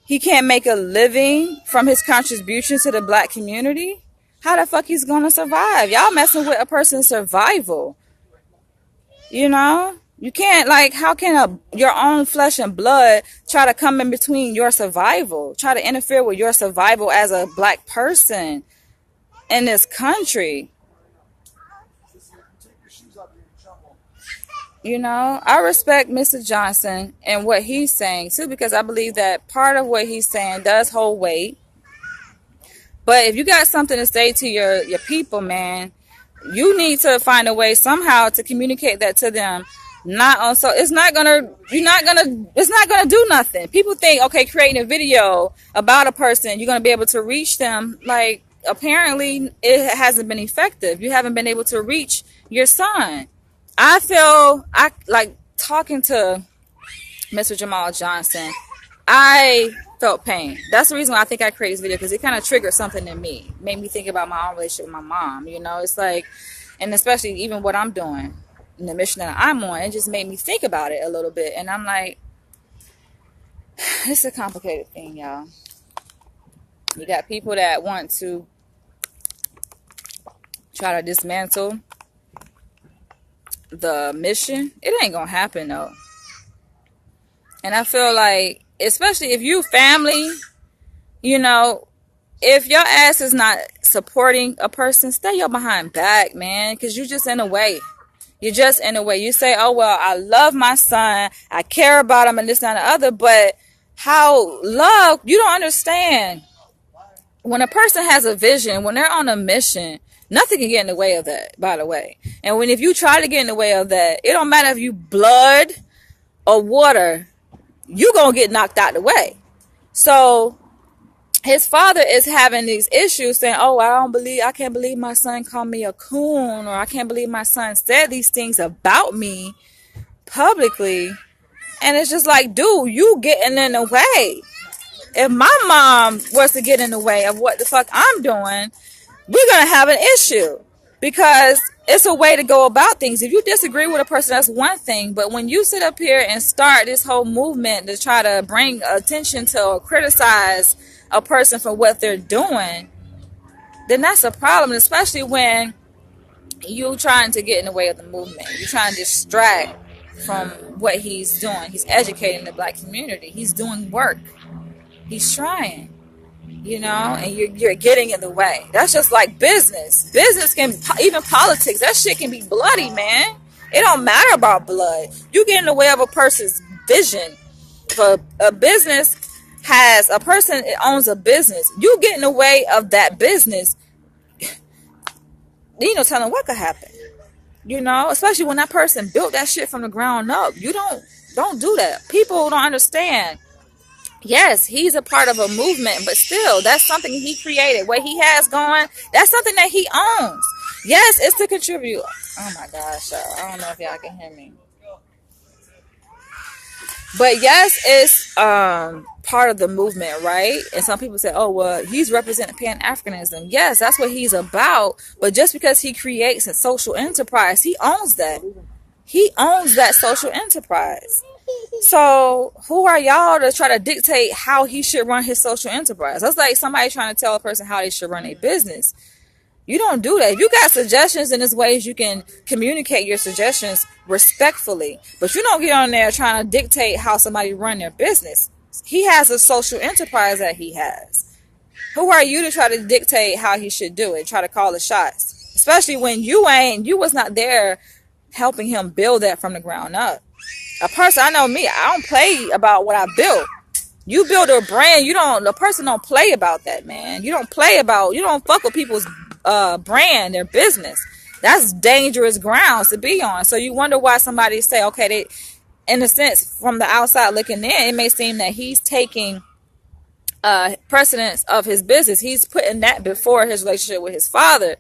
He can't make a living from his contribution to the black community. How the fuck he's gonna survive? Y'all messing with a person's survival. You know? You can't, like, how can your own flesh and blood try to come in between your survival? Try to interfere with your survival as a black person in this country? You know, I respect Mr. Johnson and what he's saying too, because I believe that part of what he's saying does hold weight. But if you got something to say to your people, man, you need to find a way somehow to communicate that to them. It's not gonna do nothing. People think, okay, creating a video about a person, you're gonna be able to reach them. Like, apparently it hasn't been effective. You haven't been able to reach your son. I like talking to Mr. Jamal Johnson. I felt pain. That's the reason why I think I created this video, because it kind of triggered something in me. Made me think about my own relationship with my mom. You know, it's like, and especially even what I'm doing in the mission that I'm on, it just made me think about it a little bit. And I'm like, it's a complicated thing, y'all. You got people that want to try to dismantle the mission. It ain't gonna happen though. And I feel like, especially if you family, you know, if your ass is not supporting a person, stay your behind back, man, because you're just in the way. You're just in the way. You say, oh, well, I love my son, I care about him, and this and the other, but you don't understand. When a person has a vision, when they're on a mission, nothing can get in the way of that, by the way. And if you try to get in the way of that, it don't matter if you blood or water, you gonna get knocked out the way. So his father is having these issues saying, oh, I can't believe my son called me a coon, or I can't believe my son said these things about me publicly. And it's just like, dude, you getting in the way. if my mom was to get in the way of what the fuck I'm doing, we're going to have an issue, because it's a way to go about things. If you disagree with a person, that's one thing. But when you sit up here and start this whole movement to try to bring attention to or criticize a person for what they're doing, then that's a problem, especially when you trying to get in the way of the movement. You're trying to distract from what he's doing. He's educating the black community. He's doing work. He's trying, and you're getting in the way. That's just like business. Business can, even politics, that shit can be bloody, man. It don't matter about blood. You get in the way of a person's vision. If a business has, a person owns a business, you get in the way of that business, telling what could happen. Especially when that person built that shit from the ground up. You don't do that. People don't understand. Yes, he's a part of a movement, but still, that's something he created. What he has going, that's something that he owns. Yes, it's to contribute. Oh my gosh, y'all. I don't know if y'all can hear me. But yes, it's part of the movement, right? And some people say, oh, well, he's representing Pan-Africanism. Yes, that's what he's about. But just because he creates a social enterprise, he owns that. He owns that social enterprise. So who are y'all to try to dictate how he should run his social enterprise? That's like somebody trying to tell a person how they should run a business. You don't do that. If you got suggestions, and there's ways you can communicate your suggestions respectfully. But you don't get on there trying to dictate how somebody run their business. He has a social enterprise that he has. Who are you to try to dictate how he should do it? Try to call the shots. Especially when you was not there helping him build that from the ground up. A person, I know me, I don't play about what I built. You build a brand, the person don't play about that, man. You don't fuck with people's brand, their business. That's dangerous grounds to be on. So you wonder why somebody say, okay, they, in a sense, from the outside looking in, it may seem that he's taking precedence of his business. He's putting that before his relationship with his father.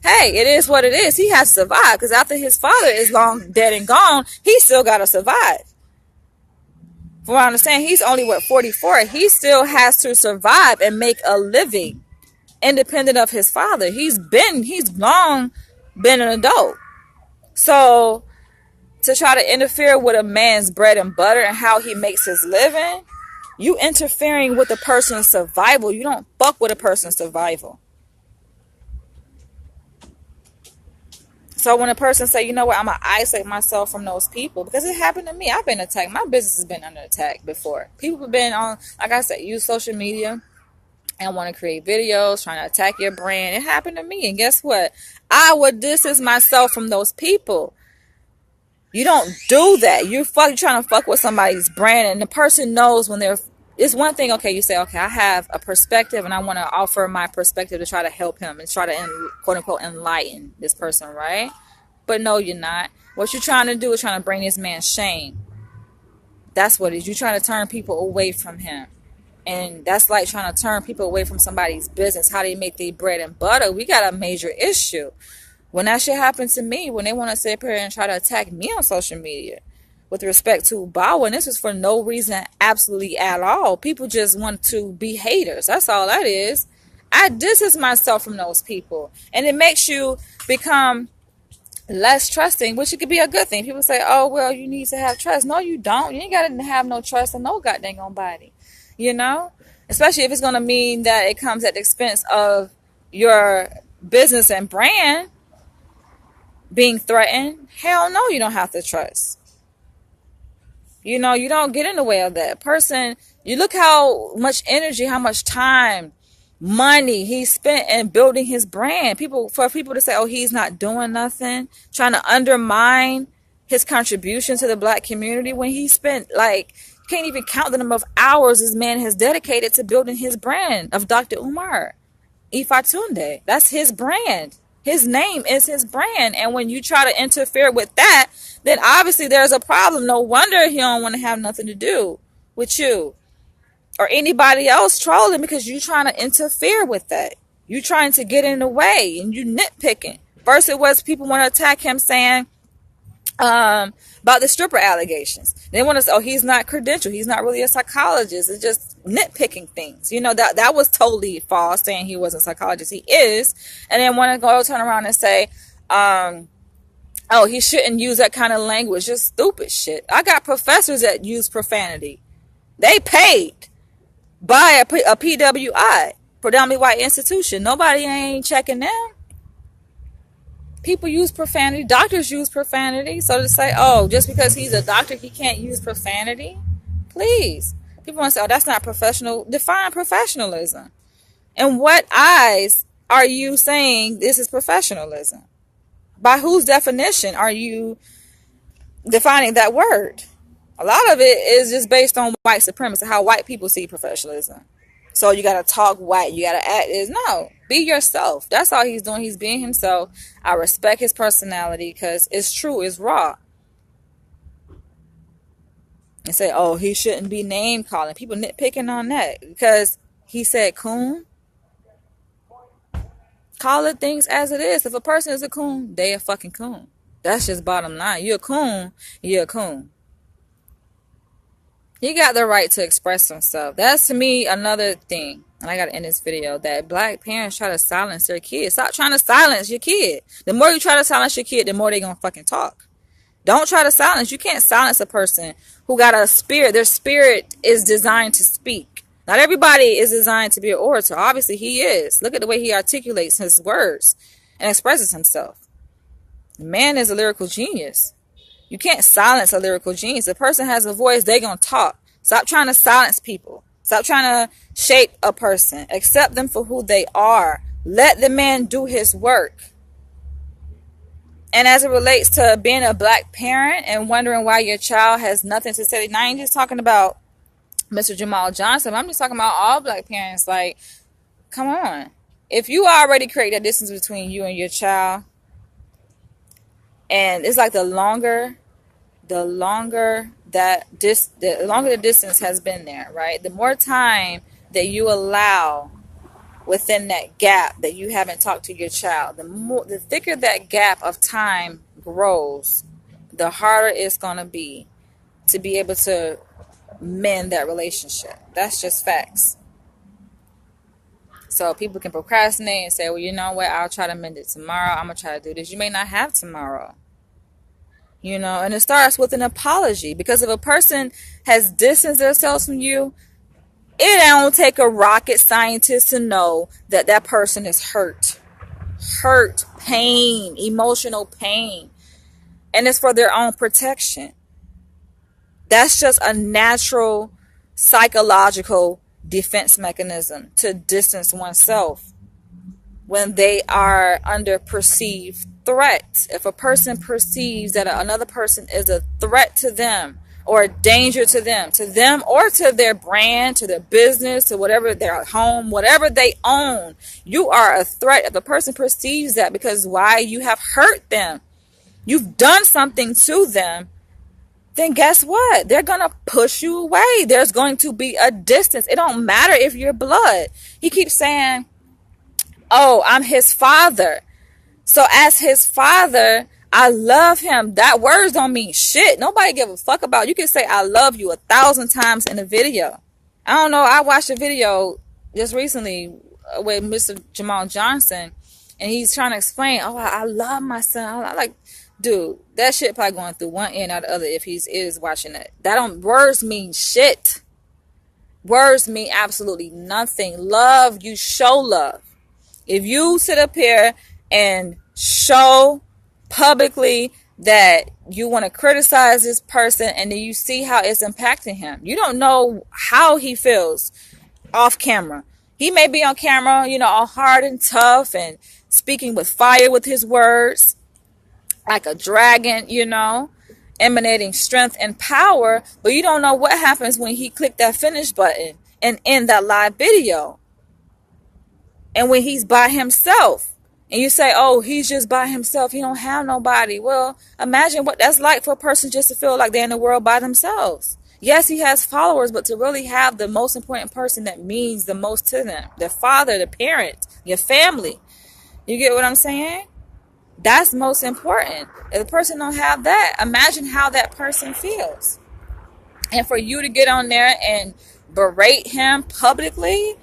Hey, it is what it is. He has to survive, because after his father is long dead and gone, he still got to survive. From what I understand, he's only 44. He still has to survive and make a living independent of his father. He's long been an adult. So to try to interfere with a man's bread and butter and how he makes his living, you interfering with a person's survival. You don't fuck with a person's survival. So when a person say, you know what, I'm going to isolate myself from those people, because it happened to me. I've been attacked. My business has been under attack before. People have been on, like I said, use social media and want to create videos, trying to attack your brand. It happened to me. And guess what? I would distance myself from those people. You don't do that. You're trying to fuck with somebody's brand, and the person knows when they're, it's one thing, okay, you say, okay, I have a perspective and I want to offer my perspective to try to help him and try to, quote unquote, enlighten this person, right? But no, you're not. What you're trying to do is trying to bring this man shame. That's what it is. You're trying to turn people away from him. And that's like trying to turn people away from somebody's business, how they make their bread and butter. We got a major issue. When that shit happened to me, when they want to sit up here and try to attack me on social media, with respect to Bow, and this is for no reason absolutely at all. People just want to be haters. That's all that is. I distance myself from those people. And it makes you become less trusting, which it could be a good thing. People say, oh, well, you need to have trust. No, you don't. You ain't got to have no trust in no goddamn nobody. Especially if it's going to mean that it comes at the expense of your business and brand being threatened. Hell no, you don't have to trust. You don't get in the way of that person. You look how much energy, how much time, money he spent in building his brand. For people to say, oh, he's not doing nothing, trying to undermine his contribution to the black community, when he spent, can't even count the number of hours this man has dedicated to building his brand of Dr. Umar Ifatunde. That's his brand. His name is his brand. And when you try to interfere with that, then obviously there's a problem. No wonder he don't want to have nothing to do with you or anybody else trolling, because you trying to interfere with that. You trying to get in the way and you nitpicking. First it was people want to attack him saying About the stripper allegations. They want to say, oh, he's not credentialed. He's not really a psychologist. It's just nitpicking things. You know, that was totally false, saying he wasn't a psychologist. He is. And then want to go turn around and say, oh, he shouldn't use that kind of language. Just stupid shit. I got professors that use profanity. They paid by a PWI, predominantly white institution. Nobody ain't checking them. People use profanity. Doctors use profanity. So to say, oh, just because he's a doctor, he can't use profanity? Please. People want to say, oh, that's not professional. Define professionalism. In what eyes are you saying this is professionalism? By whose definition are you defining that word? A lot of it is just based on white supremacy, how white people see professionalism. So you got to talk white. You got to act is no. Be yourself. That's all he's doing. He's being himself. I respect his personality because it's true. It's raw. And say, oh, he shouldn't be name calling. People nitpicking on that because he said coon. Call it things as it is. If a person is a coon, they a fucking coon. That's just bottom line. You're a coon. You're a coon. He got the right to express himself. That's, to me, another thing. And I got to end this video. That black parents try to silence their kids. Stop trying to silence your kid. The more you try to silence your kid, the more they going to fucking talk. Don't try to silence. You can't silence a person who got a spirit. Their spirit is designed to speak. Not everybody is designed to be an orator. Obviously, he is. Look at the way he articulates his words and expresses himself. The man is a lyrical genius. You can't silence a lyrical genius. If a person has a voice, they're going to talk. Stop trying to silence people. Stop trying to shape a person. Accept them for who they are. Let the man do his work. And as it relates to being a black parent and wondering why your child has nothing to say, now I ain't just talking about Mr. Jamal Johnson. I'm just talking about all black parents. Like, come on. If you already create that distance between you and your child, and it's like the longer the distance has been there, right? The more time that you allow within that gap that you haven't talked to your child, the thicker that gap of time grows, the harder it's gonna be to be able to mend that relationship. That's just facts. So people can procrastinate and say, well, you know what? I'll try to mend it tomorrow. I'm gonna try to do this. You may not have tomorrow. You know, and it starts with an apology. Because if a person has distanced themselves from you, it don't take a rocket scientist to know that that person is hurt. Hurt, pain, emotional pain. And it's for their own protection. That's just a natural psychological defense mechanism to distance oneself when they are under perceived threat. If a person perceives that another person is a threat to them or a danger to them or to their brand, to their business, to whatever, their home, whatever they own, you are a threat. If the person perceives that, because why? You have hurt them. You've done something to them. Then guess what? They're going to push you away. There's going to be a distance. It don't matter if you're blood. He keeps saying, oh, I'm his father. So as his father, I love him. That words don't mean shit. Nobody give a fuck about. You can say I love you 1,000 times in a video. I don't know. I watched a video just recently with Mr. Jamal Johnson, and he's trying to explain, oh, I love my son. I like, dude, that shit probably going through one ear and out the other if he is watching it. Words mean shit. Words mean absolutely nothing. Love, you show love. If you sit up here and show publicly that you want to criticize this person and then you see how it's impacting him, you don't know how he feels off camera. He may be on camera, you know, all hard and tough and speaking with fire with his words, like a dragon, you know, emanating strength and power, but you don't know what happens when he clicked that finish button and end that live video. And when he's by himself and you say, oh, he's just by himself, he don't have nobody. Well, imagine what that's like for a person just to feel like they're in the world by themselves. Yes, he has followers, but to really have the most important person that means the most to them, their father, the parent, your family. You get what I'm saying? That's most important. If the person don't have that, imagine how that person feels. And for you to get on there and berate him publicly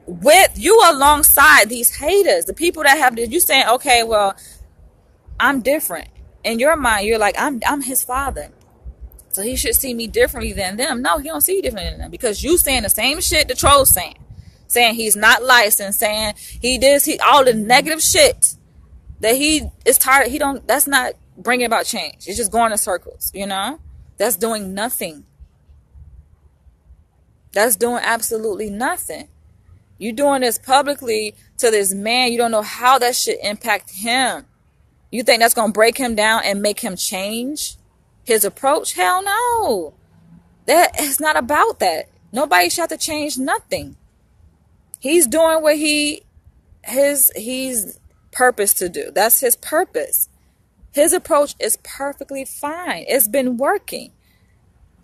with you alongside these haters, the people that have you saying, okay, well, I'm different. In your mind, you're like, I'm his father, so he should see me differently than them. No, he don't see you differently than them, because you saying the same shit the trolls saying he's not licensed, saying he all the negative shit that he is tired. That's not bringing about change. It's just going in circles, That's doing nothing. That's doing absolutely nothing. You doing this publicly to this man. You don't know how that should impact him. You think that's going to break him down and make him change his approach? Hell no. It's not about that. Nobody should have to change nothing. He's doing what he's purpose to do. That's his purpose. His approach is perfectly fine. It's been working.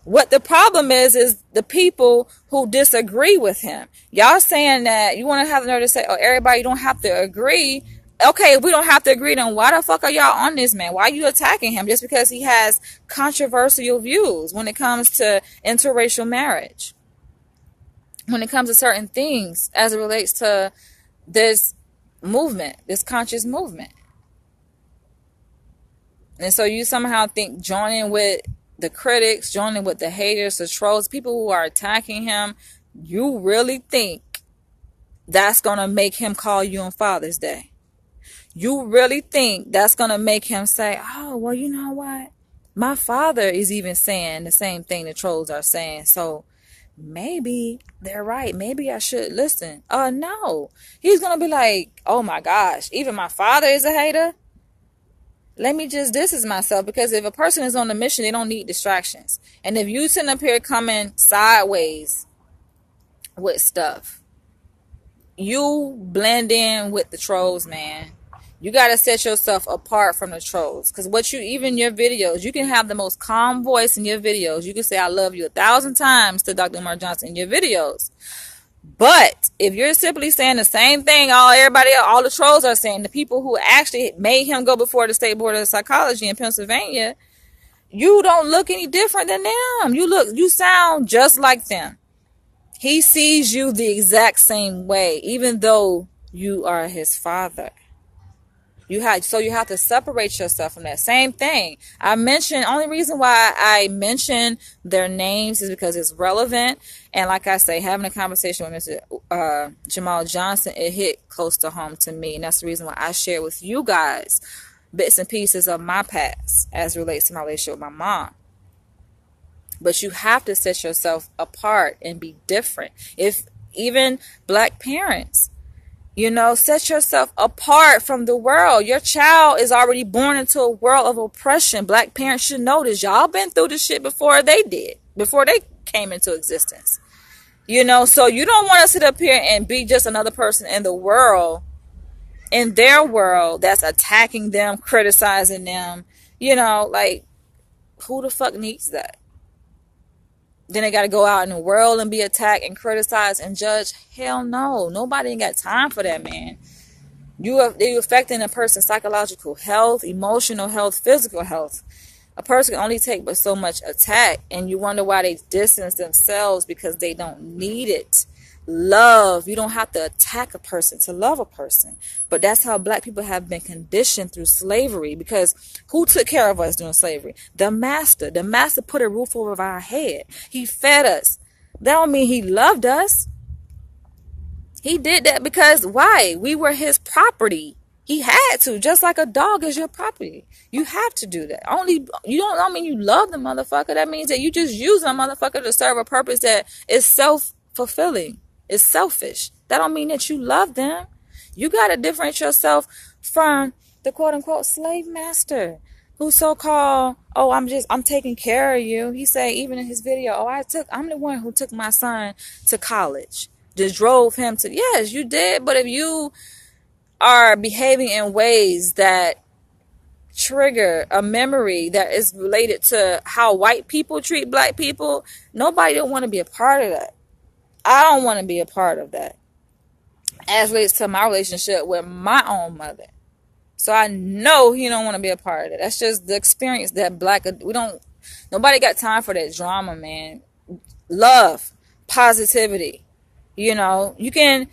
What the problem is the people who disagree with him. Y'all saying that you want to have the nerve to say, oh, everybody don't have to agree. Okay, if we don't have to agree, then why the fuck are y'all on this man? Why are you attacking him just because he has controversial views when it comes to interracial marriage? When it comes to certain things as it relates to this movement, this conscious movement. And so you somehow think joining with the critics, joining with the haters, the trolls, people who are attacking him, you really think that's going to make him call you on Father's Day? You really think that's going to make him say, oh, well, you know what? My father is even saying the same thing the trolls are saying. So maybe they're right. Maybe I should listen. No. He's going to be like, oh my gosh, even my father is a hater. Let me just distance myself, because if a person is on a mission, they don't need distractions. And if you sitting up here coming sideways with stuff, you blend in with the trolls, man. You got to set yourself apart from the trolls. Because even your videos, you can have the most calm voice in your videos. You can say, I love you 1,000 times to Dr. Umar Johnson in your videos. But if you're simply saying the same thing all the trolls are saying, the people who actually made him go before the State Board of Psychology in Pennsylvania, you don't look any different than them. You sound just like them. He sees you the exact same way, even though you are his father. You have to separate yourself from that. Same thing. Only reason why I mention their names is because it's relevant. And like I say, having a conversation with Mr. Jamal Johnson, it hit close to home to me. And that's the reason why I share with you guys bits and pieces of my past as it relates to my relationship with my mom. But you have to set yourself apart and be different. If even black parents, set yourself apart from the world. Your child is already born into a world of oppression. Black parents should know this. Y'all been through this shit before they came into existence. So you don't want to sit up here and be just another person in their world that's attacking them, criticizing them. Like, who the fuck needs that? Then they got to go out in the world and be attacked and criticized and judged. Hell no. Nobody ain't got time for that, man. You're affecting a person's psychological health, emotional health, physical health. A person can only take but so much attack, and you wonder why they distance themselves, because they don't need it. Love. You don't have to attack a person to love a person. But that's how black people have been conditioned through slavery, because who took care of us during slavery? The master. The master put a roof over our head. He fed us. That don't mean he loved us. He did that because why? We were his property. He had to, just like a dog is your property. You have to do that. You don't mean you love the motherfucker. That means that you just use a motherfucker to serve a purpose that is self-fulfilling. It's selfish. That don't mean that you love them. You got to differentiate yourself from the quote unquote slave master who's so-called, oh, I'm taking care of you. He say even in his video, I'm the one who took my son to college. Just drove him to, yes, you did. But if you are behaving in ways that trigger a memory that is related to how white people treat black people, nobody don't want to be a part of that. I don't want to be a part of that. As relates to my relationship with my own mother. So I know he don't want to be a part of it. That's just the experience that nobody got time for that drama, man. Love, positivity. You can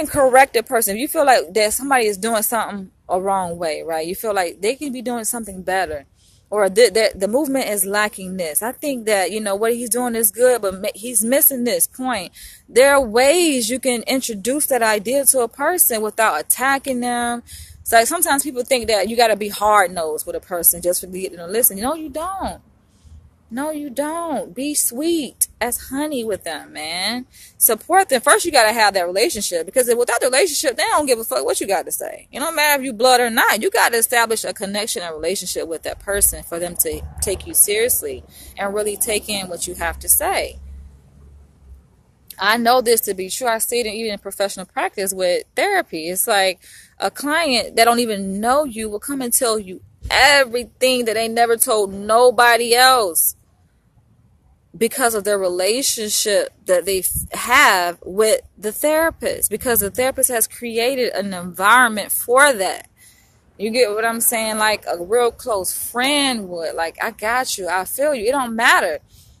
correct a person. If you feel like that somebody is doing something a wrong way, right? You feel like they can be doing something better, or the movement is lacking this. I think that, what he's doing is good, but he's missing this point. There are ways you can introduce that idea to a person without attacking them. It's like sometimes people think that you got to be hard-nosed with a person just for getting them to listen. No, you don't. No, you don't. Be sweet as honey with them, man. Support them. First, you got to have that relationship, because without the relationship, they don't give a fuck what you got to say. It don't matter if you blood or not. You got to establish a connection, a relationship with that person for them to take you seriously and really take in what you have to say. I know this to be true. I see it even in professional practice with therapy. It's like a client that don't even know you will come and tell you everything that they never told nobody else, because of their relationship that they have with the therapist, because the therapist has created an environment for that. You get what I'm saying? Like a real close friend would. Like, I got you. I feel you. It don't matter.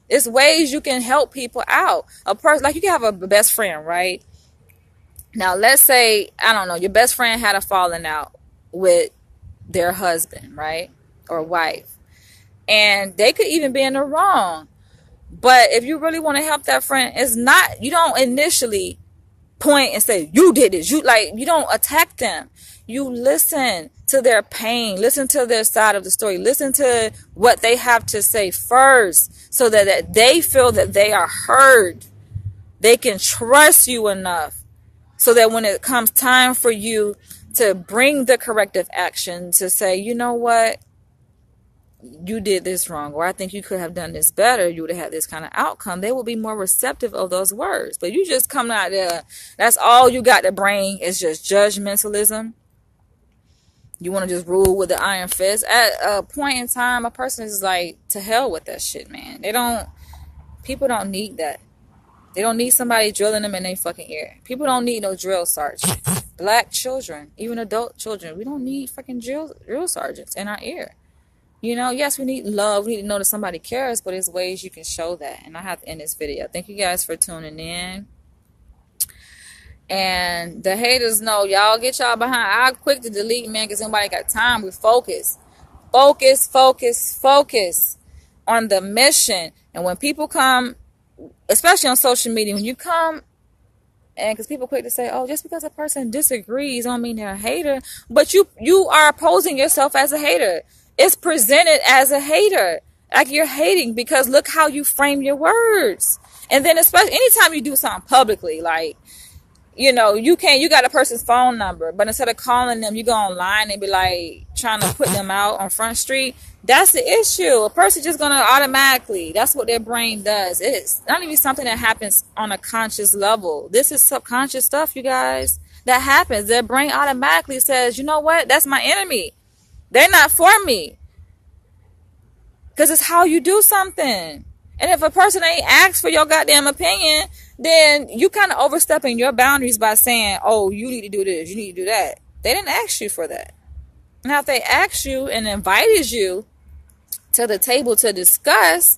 It's ways you can help people out. A person, like, you can have a best friend, right? Now, let's say, I don't know, your best friend had a falling out with their husband, right? Or wife. And they could even be in the wrong. But if you really want to help that friend, you don't initially point and say, you did this. You don't attack them. You listen to their pain, listen to their side of the story, listen to what they have to say first, so that they feel that they are heard. They can trust you enough so that when it comes time for you to bring the corrective action, to say, you know what? You did this wrong, or I think you could have done this better, you would have had this kind of outcome, they will be more receptive of those words. But you just come out there, that's all you got to bring is just judgmentalism. You want to just rule with the iron fist. At a point in time, a person is like, to hell with that shit, man. People don't need that. They don't need somebody drilling them in their fucking ear. People don't need no drill sergeant. Black children, even adult children, we don't need fucking drill sergeants in our ear. Yes, we need love. We need to know that somebody cares, but there's ways you can show that. And I have to end this video. Thank you guys for tuning in. And the haters know, y'all get y'all behind. I'm quick to delete, man, because nobody got time. We focus. Focus, focus, focus on the mission. And when people come, especially on social media, when you come, and because people quick to say, oh, just because a person disagrees don't mean they're a hater. But you are opposing yourself as a hater. It's presented as a hater, like you're hating, because look how you frame your words. And then especially anytime you do something publicly, like, you got a person's phone number, but instead of calling them, you go online and be like trying to put them out on Front Street. That's the issue. A person just gonna automatically, that's what their brain does. It's not even something that happens on a conscious level. This is subconscious stuff, you guys, that happens. Their brain automatically says, you know what, that's my enemy. They're not for me. Because it's how you do something. And if a person ain't asked for your goddamn opinion, then you kind of overstepping your boundaries by saying, oh, you need to do this, you need to do that. They didn't ask you for that. Now, if they asked you and invited you to the table to discuss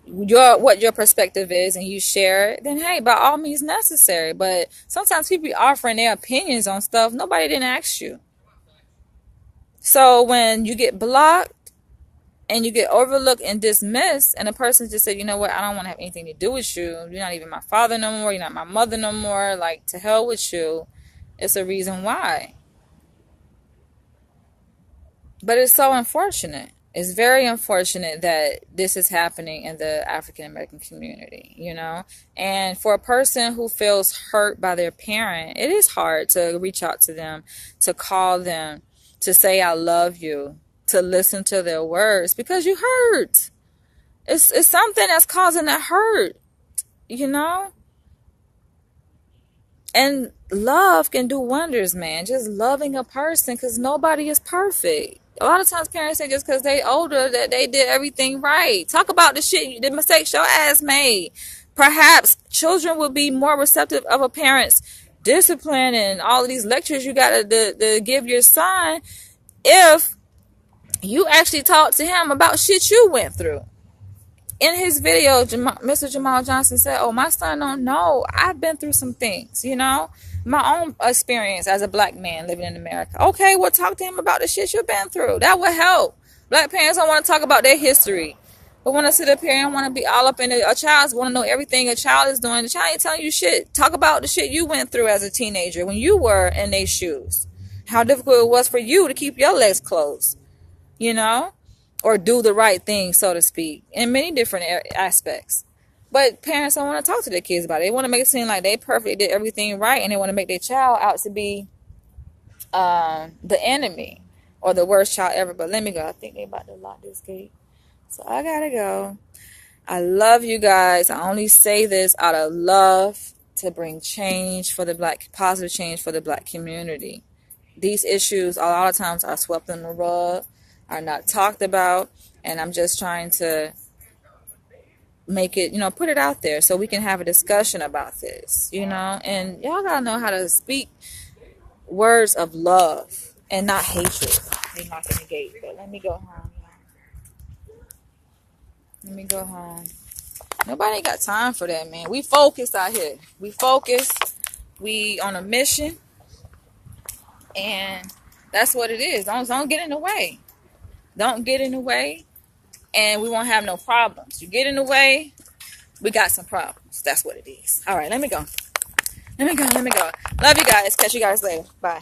what your perspective is, and you share it, then hey, by all means necessary. But sometimes people be offering their opinions on stuff nobody didn't ask you. So when you get blocked and you get overlooked and dismissed, and a person just said, you know what, I don't want to have anything to do with you. You're not even my father no more. You're not my mother no more. Like, to hell with you. It's a reason why. But it's so unfortunate. It's very unfortunate that this is happening in the African American community, And for a person who feels hurt by their parent, it is hard to reach out to them, to call them, to say I love you, to listen to their words, because you hurt. It's something that's causing that hurt, And love can do wonders, man. Just loving a person, because nobody is perfect. A lot of times parents say just because they older that they did everything right. Talk about the mistakes your ass made. Perhaps children would be more receptive of a parent's discipline and all of these lectures you got to give your son if you actually talk to him about shit you went through. In his video, Mr. Jamal Johnson said, oh, my son don't know. I've been through some things, you know, my own experience as a black man living in America. Okay, well, talk to him about the shit you've been through. That would help. Black parents don't want to talk about their history, but want to sit up here and want to be all up in it. A child want to know everything a child is doing. The child ain't telling you shit. Talk about the shit you went through as a teenager when you were in their shoes. How difficult it was for you to keep your legs closed, you know, or do the right thing, so to speak, in many different aspects. But parents don't want to talk to their kids about it. They want to make it seem like they perfectly did everything right, and they want to make their child out to be the enemy or the worst child ever. But let me go. I think they about to lock this gate, so I gotta go. I love you guys. I only say this out of love to bring change for the positive change for the black community. These issues a lot of times are swept under the rug, are not talked about, and I'm just trying to make it, put it out there so we can have a discussion about this, and y'all gotta know how to speak words of love and not hatred. They knocking the gate, but let me go home. Let me go home. Nobody got time for that, man. We focused out here. We focused. We on a mission, and that's what it is. Don't get in the way. Don't get in the way, and we won't have no problems. You get in the way, we got some problems. That's what it is. All right, let me go. Love you guys. Catch you guys later. Bye.